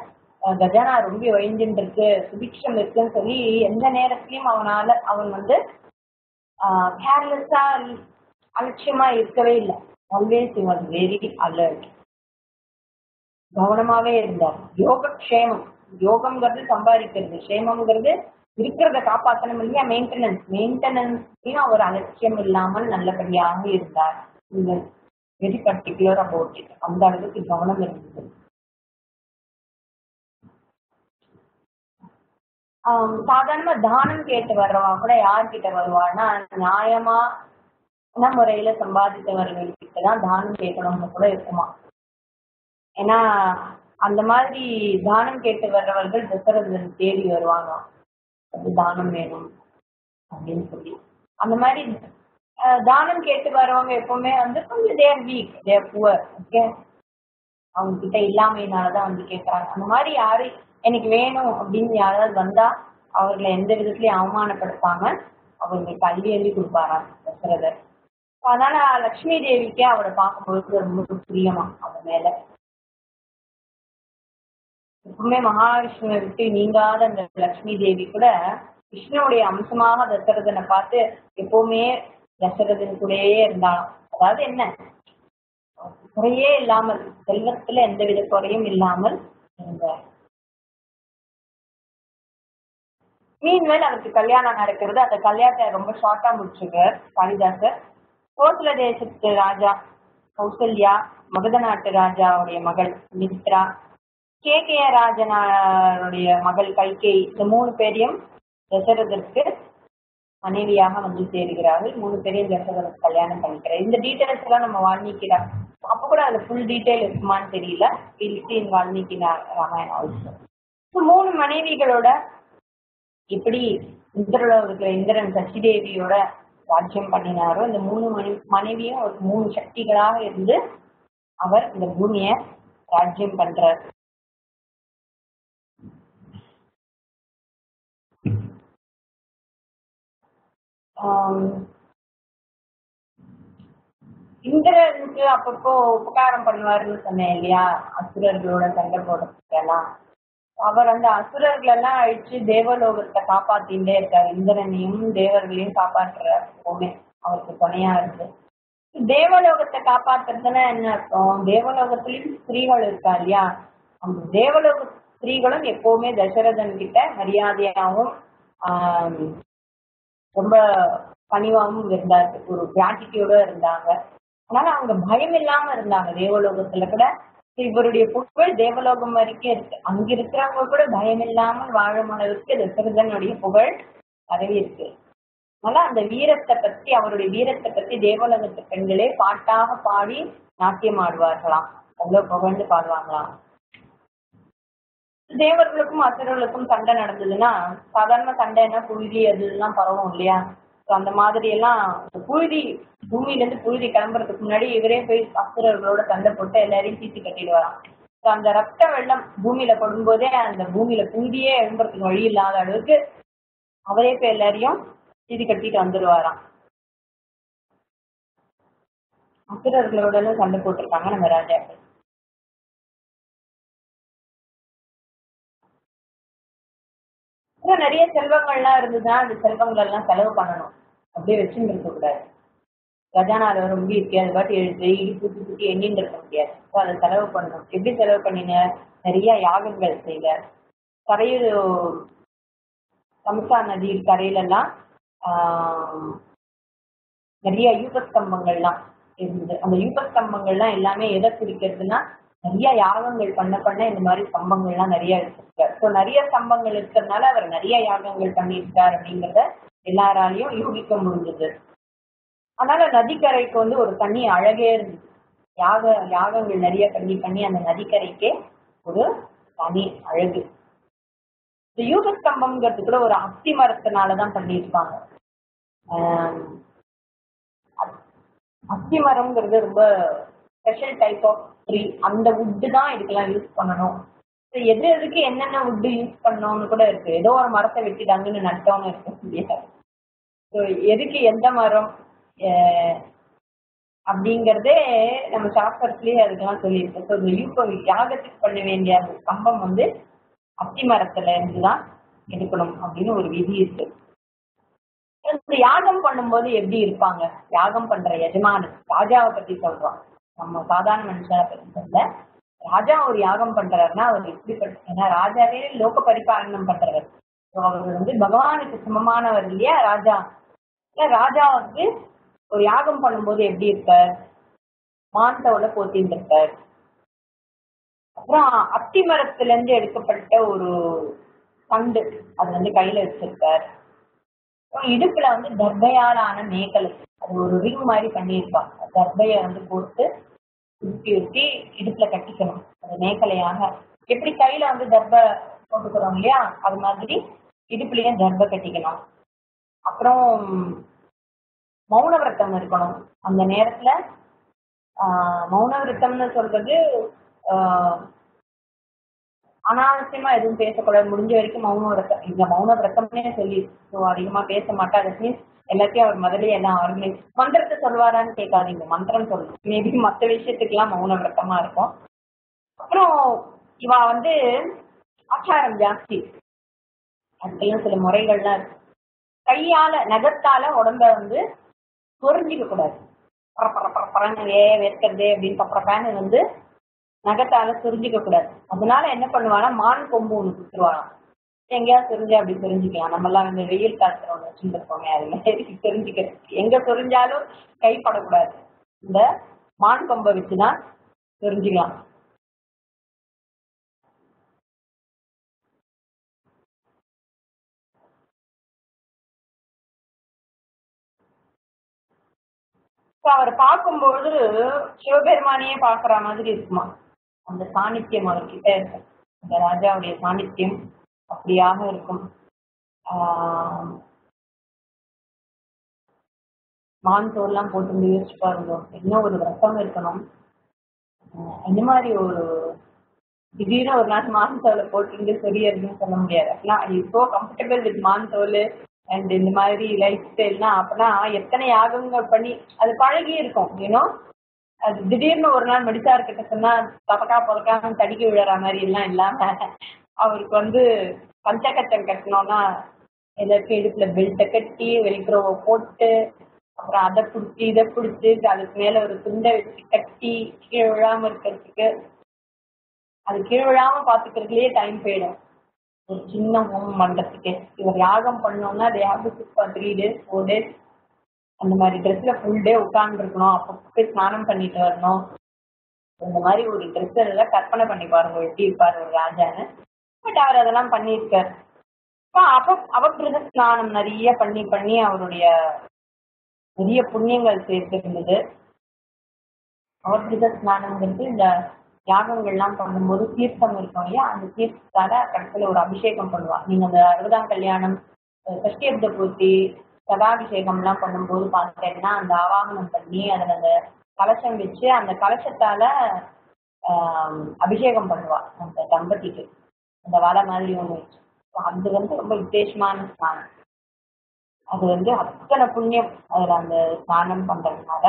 கஜானா ரொம்ப ஒழிஞ்சுட்டு இருக்கு, சுபிக்ஷம் இருக்குன்னு சொல்லி எந்த நேரத்திலயும் அவன் வந்து கேர்லெஸ்ஸா அலட்சியமா இருக்கவே இல்லை. Always he was very alert. கவனமாவே இருந்தார். யோகக்ஷேமம், யோகம்ங்கிறது சம்பாதிக்கிறது, க்ஷேமம்ங்கிறது இருக்கிறத காப்பாற்றணும் இல்லையா, மெயின்டெனன்ஸ்லயும் அவர் அலட்சியம் இல்லாமல் நல்லபடியாக இருந்தார். Very particular about it. அந்த அளவுக்கு கவனம் இருந்தது. சாதாரணமா தானம் கேட்டு வர்றவா கூட யார்கிட்ட வருவான்னா நியாயமான முறையில சம்பாதித்தவர்கள்கிட்டதான் தானம் கேட்கணும்னு கூட இருக்குமா. ஏன்னா அந்த மாதிரி தானம் கேட்டு வர்றவர்கள் தசரதன் தேடி வருவாங்க, அது தானம் வேணும் அப்படின்னு சொல்லி. அந்த மாதிரி தானம் கேட்டு வர்றவங்க எப்பவுமே வந்து கொஞ்சம் தேர் வீக், தேர் புவர். ஓகே, அவங்க கிட்ட இல்லாமையினாலதான் வந்து கேட்கறாங்க. அந்த மாதிரி யாரு எனக்கு வேணும் அப்படின்னு யாராவது வந்தா அவர்களை எந்த விதத்திலயும் அவமானப்படுத்தாம அவங்களுக்கு அள்ளி கொடுப்பாராம் தசரதர். அதனால லட்சுமி தேவிக்கே அவரை பார்க்கும்போது ரொம்ப பிரியமா அவர் மேல. எப்பவுமே மகாவிஷ்ணுவை விட்டு நீங்காத அந்த லட்சுமி தேவி கூட விஷ்ணுவுடைய அம்சமாக தசரதனை பார்த்து எப்பவுமே தசரதன் கூடயே இருந்தாலும், அதாவது என்ன குறையே இல்லாமல், செல்வத்துல எந்தவித குறையும் இல்லாமல் இருந்தார். மீன்வேல் அவருக்கு கல்யாணம் நடக்கிறது. அந்த கல்யாணத்தை ரொம்ப ஷார்ட்டா முடிச்சுக்கிறார் காளிதாசர். கோசல தேசத்து ராஜா கௌசல்யா, மகத நாட்டு ராஜாவுடைய மகள் மித்ரா, கேகய ராஜனுடைய மகள் கைகேயி, இந்த 3 பேரையும் தசரதற்கு மனைவியாக வந்து சேருகிறார்கள். 3 பேரையும் தசரதற்கு கல்யாணம் பண்ணிக்கிறார். இந்த டீட்டெயில்ஸ் எல்லாம் நம்ம வால்மீகிராம் அப்ப கூட அதுல ஃபுல் டீட்டெயில் இருக்குமான்னு தெரியல. வால்மீகி ராமாயணம் ஆல்சோ. 3 மனைவிகளோட இப்படி இந்திரன் சசிதேவியோட ராஜ்யம் பண்ணினாரோ, இந்த 3 மனைவியும் ஒரு 3 சக்திகளாக இருந்து அவர் இந்த பூமிய ராஜ்யம் பண்றார். இந்திரனுக்கு அப்பப்போ உபகாரம் பண்ணுவாருன்னு சொன்னேன் இல்லையா, அசுரர்களோட சண்டை போடுறதுக்கெல்லாம். அவர் அந்த அசுரர்கள் எல்லாம் அழிச்சு தேவலோகத்தை காப்பாத்திட்டே இருக்காரு. இந்திரனையும் தேவர்களையும் காப்பாற்றுறாரு. எப்பவுமே அவருக்கு துணையா இருக்கு. தேவலோகத்தை காப்பாற்றுறதுன்னா என்ன அர்த்தம்? தேவலோகத்திலயும் ஸ்திரீகள் இருக்கா இல்லையா, அந்த தேவலோக ஸ்திரீகளும் எப்பவுமே தசரதன் கிட்ட மரியாதையாகவும் ரொம்ப பணிவாகவும் இருந்தாரு, ஒரு கிராட்டிடியூட இருந்தாங்க. அதனால அவங்க பயம் இல்லாம இருந்தாங்க. தேவலோகத்துல கூட இவருடைய புகழ் தேவலோகம் வரைக்கும் இருக்கு. அங்க இருக்கிறவங்க கூட பயம் இல்லாமல் வாழும் அளவுக்கு தசரதனுடைய புகழ் பரவி இருக்கு. அதனால அந்த வீரத்தை பத்தி, அவருடைய வீரத்தை பத்தி தேவலோகத்து பெண்களே பாட்டாக பாடி நாட்டியம் ஆடுவார்களாம், அவ்வளவு புகழ்ந்து பாடுவாங்களாம். தேவர்களுக்கும் அசுரர்களுக்கும் சண்டை நடந்ததுன்னா, சாதாரண சண்டைன்னா புழுதி அது எல்லாம் பரவும் இல்லையா, ஸோ அந்த மாதிரி எல்லாம் புழுதி பூமியிலேருந்து புழுதி கிளம்புறதுக்கு முன்னாடி இவரே போய் அசுரர்களோட சண்டை போட்டு எல்லாரையும் தீர்த்து கட்டிடுவாராம். ஸோ அந்த ரத்த வெள்ளம் பூமியில படும்போதே அந்த பூமியில புழுதியே எழும்புறதுக்கு வழி இல்லாத அளவுக்கு அவரே போய் எல்லாரையும் தீர்த்து கட்டிட்டு வந்துடுவாராம். அசுரர்களோட எல்லாம் சண்டை போட்டிருக்காங்க நம்ம ராஜாக்கள். இன்னும் நிறைய செல்வங்கள்லாம் இருந்ததுன்னா அந்த செல்வங்கள் எல்லாம் செலவு பண்ணணும், அப்படியே வச்சுட்டு இருக்க கூடாது. கஜானால ரொம்ப இருக்கு, அது பாட்டு எழுது சுற்றி சுற்றி எண்ணின்னு இருக்க முடியாது. ஸோ அதை செலவு பண்ணணும். எப்படி செலவு பண்ணீங்க? நிறைய யாகங்கள் செய்த கரையில் சம்சா நதி கரையிலெல்லாம் நிறைய யூபஸ்தம்பங்கள்லாம் இருந்தது. அந்த யூபஸ்தம்பங்கள்லாம் எல்லாமே எதை குறிக்கிறதுனா நிறைய யாகங்கள் பண்ண பண்ண இந்த மாதிரி ஸ்தம்பங்கள்லாம் நிறைய எடுத்திருக்காரு. ஸோ நிறைய ஸ்தம்பங்கள் இருக்கிறதுனால அவர் நிறைய யாகங்கள் பண்ணியிருக்கார் அப்படிங்கிறத எல்லாராலையும் யூகிக்க முடிஞ்சது. அதனால நதிக்கரைக்கு வந்து ஒரு தண்ணி அழகே இருந்தது. யாகங்கள் நிறைய பண்ணி பண்ணி அந்த நதிக்கரைக்கே ஒரு தனி அழகு. இந்த யூகஸ்தம்பம்ங்கிறது கூட ஒரு அத்தி மரத்தினாலதான் பண்ணியிருப்பாங்க. அத்தி மரம்ங்கிறது ரொம்ப ஸ்பெஷல் டைப் ஆஃப் ட்ரீ. அந்த வுட்டு தான் இதுக்கெல்லாம் யூஸ் பண்ணணும். எது எதுக்கு என்னென்ன வுட்டு யூஸ் பண்ணணும்னு கூட இருக்கு. ஏதோ ஒரு மரத்தை வெட்டிட்டாங்கன்னு நட்டோன்னு இருக்க முடியாது. ஸோ எதுக்கு எந்த மரம் அப்படிங்கிறதே நம்ம சாஸ்திரத்திலேயே அதுக்கெல்லாம் சொல்லியிருக்கு. ஸோ இந்த யாகத்துக்கு பண்ண வேண்டிய அந்த ஸ்தம்பம் வந்து அத்தி மரத்துல இருந்துதான் எடுக்கணும் அப்படின்னு ஒரு விதி இருக்கு. இந்த யாகம் பண்ணும்போது எப்படி இருப்பாங்க? யாகம் பண்ற எஜமானு ராஜாவை பத்தி சொல்றோம், நம்ம சாதாரண மனுஷனை பத்தி சொல்ல. ராஜா ஒரு யாகம் பண்றாருன்னா அவர் எப்படிப்பட்ட, ஏன்னா ராஜாவே லோக பரிபாலனம் பண்றவர். ஸோ அவர் வந்து பகவானுக்கு சமமானவர் இல்லையா ராஜா. ராஜா வந்து ஒரு யாகம் பண்ணும்போது எப்படி இருப்பார்? மான்தோட போத்தின்னு இருப்பார். அப்புறம் அத்தி மரத்துல இருந்து எடுக்கப்பட்ட ஒரு தண்டு அது வந்து கையில வச்சிருப்பார். இடுப்புல வந்து தர்பையாலான மேக்கலை, அது ஒரு ரிங் மாதிரி பண்ணியிருப்பாங்க. தர்பையை வந்து போட்டு உருட்டி உருட்டி இடுப்புல கட்டிக்கணும். அது மேக்கலையாக எப்படி கையில வந்து தர்பை போட்டுக்கிறோம் இல்லையா, அது மாதிரி இடுப்புலயும் தர்பை கட்டிக்கணும். அப்புறம் மௌன விரதம் இருக்கணும். அந்த நேரத்துல மௌன விரதம்னு சொல்றது அனாவசியமா எதுவும் பேசக்கூடாது. முடிஞ்ச வரைக்கும் மௌன விரதம், இந்த மௌன விரதம்னே சொல்லி ஸோ அதிகமா பேச மாட்டா. அது மீன்ஸ் எல்லாத்தையும் அவர் முதல்ல எல்லாம் ஆர்கனைஸ். மந்திரத்தை சொல்வாரான்னு கேட்காதீங்க, மந்திரம் சொல்லணும். மேபி மற்ற விஷயத்துக்கெல்லாம் மௌன விரதமா இருக்கும். அப்புறம் இவா வந்து ஆச்சாரம் ஜாஸ்தி, அதுக்கெல்லாம் சில முறைகள்லாம் இருக்கு. கையால நகத்தால உடம்ப வந்து சொரிஞ்சிக்க கூடாது. பரப்பரன்னு வேர்க்கிறது அப்படின்னு பப்பரப்பான்னு வந்து நகத்தால சொரிஞ்சிக்க கூடாது. அதனால என்ன பண்ணுவானா, மான் கொம்பு ஒண்ணு குத்துருவாராம். எங்கேயாவது சொரிஞ்சா அப்படி சொரிஞ்சிக்கலாம். நம்ம எல்லாம் இந்த வெயில் காலத்துல ஒண்ணு வச்சுருப்போமே, அது மாதிரி சொரிஞ்சிக்கிறது. எங்க சொரிஞ்சாலும் கைப்படக்கூடாது. இந்த மான் கொம்பை வச்சுதான் சொரிஞ்சிக்கலாம். அவர் பார்க்கும்போது சிவபெருமானையே பாக்குற மாதிரி இருக்குமா. அந்த சாநித்தியம் அவர்கிட்ட இருக்கும். அந்த ராஜாவுடைய சாநித்தியம் அப்படியாக இருக்கும். மான் தோல்லாம் போட்டு யோசிச்சு பாருங்க, என்ன ஒரு ரசம் இருக்கணும். இந்த மாதிரி ஒரு திடீர்னு ஒரு நாள் மான் தோலை போட்டு சொரியறதுன்னு சொல்ல முடியாது. அப்படின்னா இப்போ கம்ஃபர்டபுள் வித் மான் தோல் அண்ட் இந்த மாதிரி லைஃப் ஸ்டைல்னா அப்பனா எத்தனை யாகங்கள் பண்ணி அது பழகி இருக்கும். ஏன்னோ அது திடீர்னு ஒரு நாள் மெடிசார்கிட்ட சொன்னா பதக்கா பதக்கான்னு தடிக்க விழுற மாதிரி எல்லாம் இல்லாம அவருக்கு வந்து பஞ்சகச்சம் கட்டணும்னா எல்லாருக்கும் இடுப்புல பெல்ட்டை கட்டி வெளிக்கிறவ போட்டு அப்புறம் அதை பிடிச்சி இதை பிடிச்சி அதுக்கு மேல ஒரு துண்டை வச்சு கட்டி கீழே விழாம இருக்கிறதுக்கு, அது கீழே விழாம பாத்துக்கிறதுலயே டைம் போயிடும் ஒரு சின்ன ஹோமம் பண்றதுக்கு. இவர் யாகம் பண்ணோம்னா they have to sit for 3 days 4 days அந்த மாதிரி ட்ரெஸ்ல ஃபுல் டே உட்கார்ந்து இருக்கணும். அப்போ ஸ்நானம் பண்ணிட்டு வரணும். இந்த மாதிரி ஒரு ட்ரெஸ் எல்லாம் கற்பனை பண்ணி பாருங்க எப்படி இருப்பாரு ஒரு ராஜான்னு. பட் அவர் அதெல்லாம் பண்ணியிருக்காரு. அவப்பிரத ஸ்நானம் நிறைய பண்ணி பண்ணி அவருடைய நிறைய புண்ணியங்கள் சேர்த்திருந்தது. அவப்பிரத ஸ்நானம்ங்கிறது இந்த யாகங்கள்லாம் பண்ணும்போது தீர்த்தம் இருக்கும் இல்லையா, அந்த தீர்த்தத்தால கடைசியில் ஒரு அபிஷேகம் பண்ணுவாங்க. நீங்க அந்த 60ஆம் கல்யாணம், சஷ்டியப்த பூர்த்தி, சதாபிஷேகம்லாம் பண்ணும்போது பார்த்தேன்னா அந்த ஆவாகனம் பண்ணி அதில் அந்த கலசம் வச்சு அந்த கலசத்தால அபிஷேகம் பண்ணுவா அந்த தம்பதிக்கு. அந்த வலை மாதிரி ஒன்று வச்சு அது ரொம்ப விசேஷமான ஸ்நானம். அது அத்தனை புண்ணியம் அதில் அந்த ஸ்நானம் பண்றதுனால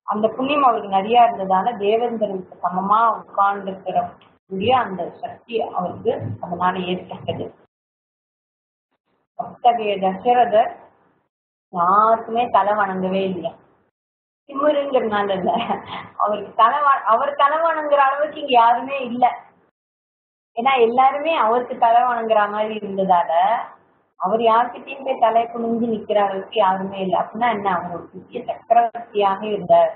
அந்த புண்ணியம் அவருக்கு நிறைய இருந்ததால தேவேந்திரனுக்கு சமமா உட்கார்ந்துக்கிற அந்த சக்தி அவருக்கு அதனால ஏற்பட்டது. அத்தகைய தசரதர் யாருக்குமே தலை வணங்கவே இல்லையா. திமிருங்கிறதுனால இல்ல, அவருக்கு அவர் தலை வணங்குற அளவுக்கு இங்க யாருமே இல்லை. ஏன்னா எல்லாருமே அவருக்கு தலை வணங்குற மாதிரி இருந்ததால அவர் யாருக்கிட்டையும் போய் தலை குனிஞ்சு நிக்கிற அளவுக்கு யாருமே இல்லை. அப்படின்னா என்ன, அவர் ஒரு புதிய சக்கரவர்த்தியாக இருந்தார்.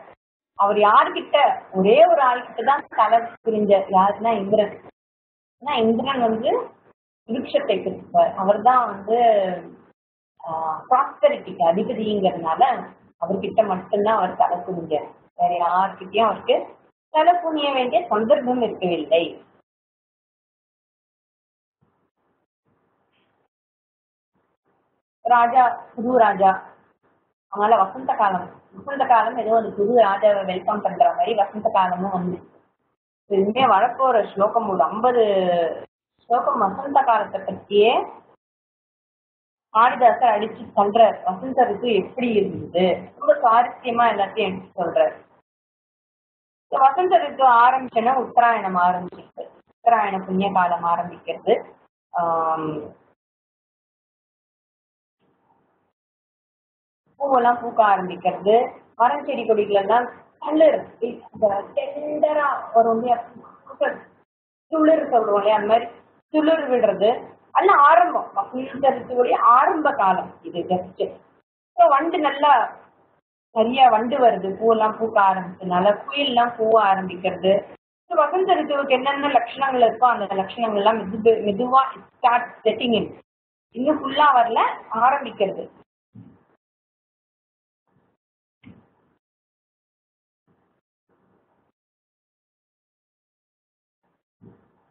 அவர் யாருக்கிட்ட ஒரே ஒரு ஆள்கிட்ட தான் தலை புரிஞ்சார். யாருன்னா இந்திரன். ஏன்னா இந்திரன் விருட்சத்தை குறிப்பார். அவர் தான் ப்ராஸ்பரிட்டிக்கு அதிபதிங்கிறதுனால அவர்கிட்ட மட்டும்தான் அவர் தலை புரிஞ்சார். வேற யாருக்கிட்டையும் அவருக்கு தலை புனிய வேண்டிய சந்தர்ப்பம் இருக்கவில்லை. ராஜா புது ராஜா, அதனால வசந்த காலம் ஏதோ அந்த புது ராஜாவை வெல்கம் பண்ற மாதிரி வசந்த காலமும் இனிமே வரப்போற ஸ்லோகம் ஒரு 50 ஸ்லோகம் வசந்த காலத்தை பற்றியே காளிதாசர் அடிச்சு சொல்றார். வசந்த ரித்து எப்படி இருந்தது ரொம்ப சுவாரஸ்யமா எல்லாத்தையும் எடுத்து சொல்றார். வசந்த ரித்து ஆரம்பிச்சோன்னா உத்தராயணம் ஆரம்பிச்சிருக்கு. உத்தராயண புண்ணிய காலம் ஆரம்பிக்கிறது. பூவெல்லாம் பூக்க ஆரம்பிக்கிறது. மரம் செடி கொடிகள் எல்லாம் டெண்டரா வரும் இல்லையா, துளிர் சொல்றோம் இல்லையா, அந்த மாதிரி துளிர் விடுறது எல்லாம் ஆரம்பம். வசந்த ரித்துவுடைய ஆரம்ப காலம் இது. ஜஸ்ட் வண்டு நல்லா நிறைய வண்டு வருது, பூவெல்லாம் பூக்க ஆரம்பிச்சதுனால குயில்லாம் பூவ ஆரம்பிக்கிறது. வசந்த ரித்துவுக்கு என்னென்ன லட்சணங்கள் இருக்கோ அந்த லட்சணங்கள் எல்லாம் மெதுவா ஸ்டார்ட் செட்டிங் இன். இன்னும் ஃபுல்லா வரல, ஆரம்பிக்கிறது.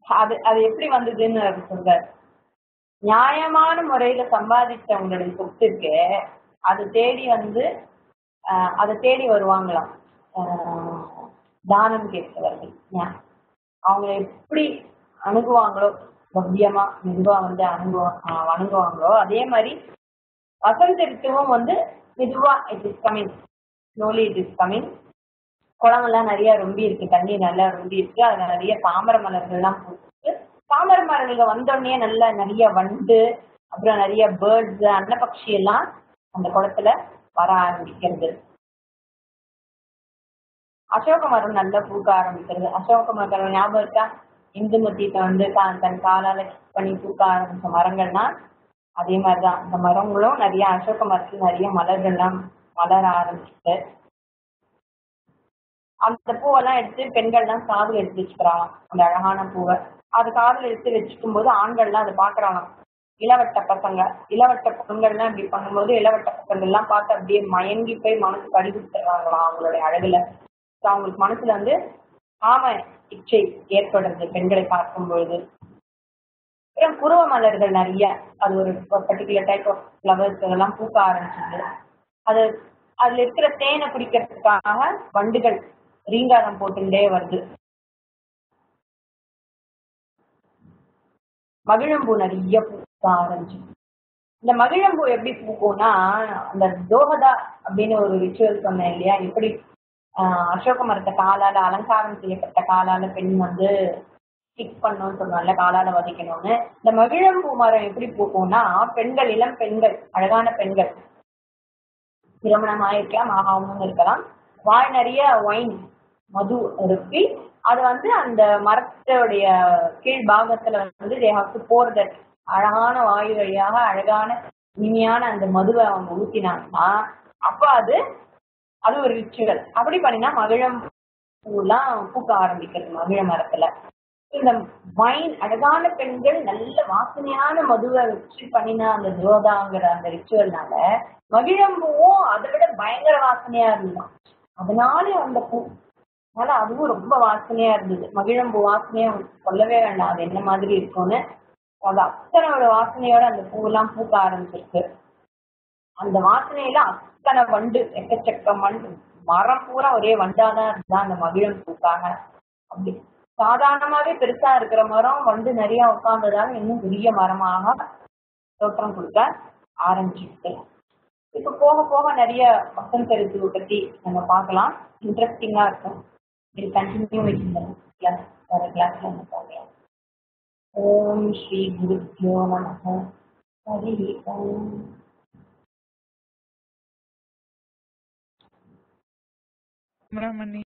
அது எப்படி வந்ததுன்னு சொல்றாரு. நியாயமான முறையில சம்பாதிச்ச உங்களுடைய சொத்துக்கு அது தேடி அதை தேடி வருவாங்களாம் தானம் கேட்பவர்கள். அவங்க எப்படி அணுகுவாங்களோ, பவ்யமா மெதுவா வணங்குவாங்களோ அதே மாதிரி வசந்த ரித்துவும் மெதுவா it is coming, slowly it is coming. குளமெல்லாம் நிறைய ரொம்பி இருக்கு, தண்ணி நல்லா ரொம்பி இருக்கு. அதுல நிறைய தாமரை மலர்கள்லாம் பூத்து, தாமரை மலர்கள் வந்தோடனே நல்லா நிறைய வண்டு, அப்புறம் நிறைய பேர்ட்ஸ், அன்னப்பக்ஷி எல்லாம் அந்த குளத்துல வர ஆரம்பிக்கிறது. அசோக மரம் நல்லா பூக்க ஆரம்பிக்கிறது. அசோக மரம் ஞாபகம் இருக்கா, இந்துமதியில தன் காலால பண்ணி பூக்க ஆரம்பிச்ச மரங்கள்னா அதே மாதிரிதான் இந்த மரங்களும் நிறைய அசோக மரத்துல நிறைய மலர்கள்லாம் மலர ஆரம்பிச்சுட்டு அந்த பூவெல்லாம் எடுத்து பெண்கள்லாம் காதில் எடுத்து வச்சுக்கிறாங்க. அந்த அழகான பூவை அது காதில் எடுத்து வச்சுக்கும் போது ஆண்கள்லாம் அதை பாக்குறாங்க. இளவட்ட பெண்கள்லாம் இப்படி பண்ணும்போது இளவட்ட பசங்கள்லாம் பார்த்து அப்படியே மயங்கி போய் மனசு கடி கொடுத்துறாங்களாம் அவங்களுடைய அழகுல. அவங்களுக்கு மனசுல காம இச்சை ஏற்படுறது பெண்களை பார்க்கும் பொழுது. அப்புறம் புருவ மலர்கள் நிறைய, அது ஒரு பர்டிகுலர் டைப் ஆஃப் ஃப்ளவர்ஸ் அதெல்லாம் பூக்க ஆரம்பிச்சது. அதுல இருக்கிற தேனை குடிக்கிறதுக்காக வண்டுகள் ரீங்காரம் போட்டுட்டே வருது. மகிழம்பூ நிறைய பூக்க ஆரம்பிச்சு. இந்த மகிழம்பூ எப்படி பூக்கும்னா, அந்த தோஹதா அப்படின்னு ஒரு ரிச்சுவல் சொன்னேன் இல்லையா, எப்படி அசோக மரத்தை காலால அலங்காரம் செய்யப்பட்ட காலால பெண் ஸ்டிக் பண்ணணும்னு சொன்னால, காலால வதைக்கணும்னு. இந்த மகிழம்பூ மரம் எப்படி பூக்கும்னா, பெண்கள், இளம் பெண்கள், அழகான பெண்கள், திருமணம் ஆயிருக்கலாம் ஆகாமலும் இருக்கலாம், வாய் நிறைய ஒயின் மது இருப்பி அது அந்த மரத்துடைய கீழ் பாகத்துல they have to pour that அழகான வாயு வழியாக அழகான இனிமையான அந்த மதுவை அவங்க ஊத்தினாங்கன்னா அப்ப அது ஒரு ரிச்சுவல். அப்படி பண்ணினா மகிழம்பூலாம் பூக்க ஆரம்பிக்கிறது மகிழ மரத்துல. இந்த வைன் அழகான பெண்கள் நல்ல வாசனையான மதுவை வச்சு பண்ணினா அந்த தோதாங்கிற அந்த ரிச்சுவல்னால மகிழம்பூவும் அதை விட பயங்கர வாசனையா இருந்தது. அதனால அந்த பூ அதனால அதுவும் ரொம்ப வாசனையா இருந்தது. மகிழம்பூ வாசனையா சொல்லவே வேண்டாம் அது என்ன மாதிரி இருக்கும்னு. அது அத்தனை ஒரு வாசனையோட அந்த பூவெல்லாம் பூக்க ஆரம்பிச்சிருக்கு. அந்த வாசனையில அத்தனை வண்டு, எக்கச்சக்க வண்டு, மரம் பூரா ஒரே வண்டாதான் இருந்தா அந்த மகிழம் பூக்காக. அப்படி சாதாரணமாவே பெருசா இருக்கிற மரம் வந்து நிறைய உட்கார்ந்ததால இன்னும் பெரிய மரமாக தோற்றம் கொடுக்க ஆரம்பிச்சிருக்கு. இப்ப போக போக நிறைய வசந்த ரித்துவை பத்தி நம்ம பார்க்கலாம். இன்ட்ரெஸ்டிங்கா இருக்கும். இது கண்டினியூ கிளாஸ், வர கிளாஸ்ல நம்ம பார்க்கலாம். ஓம் ஸ்ரீ குருப்யோ நமः. ஹரி ஓம். சுப்பிரமணி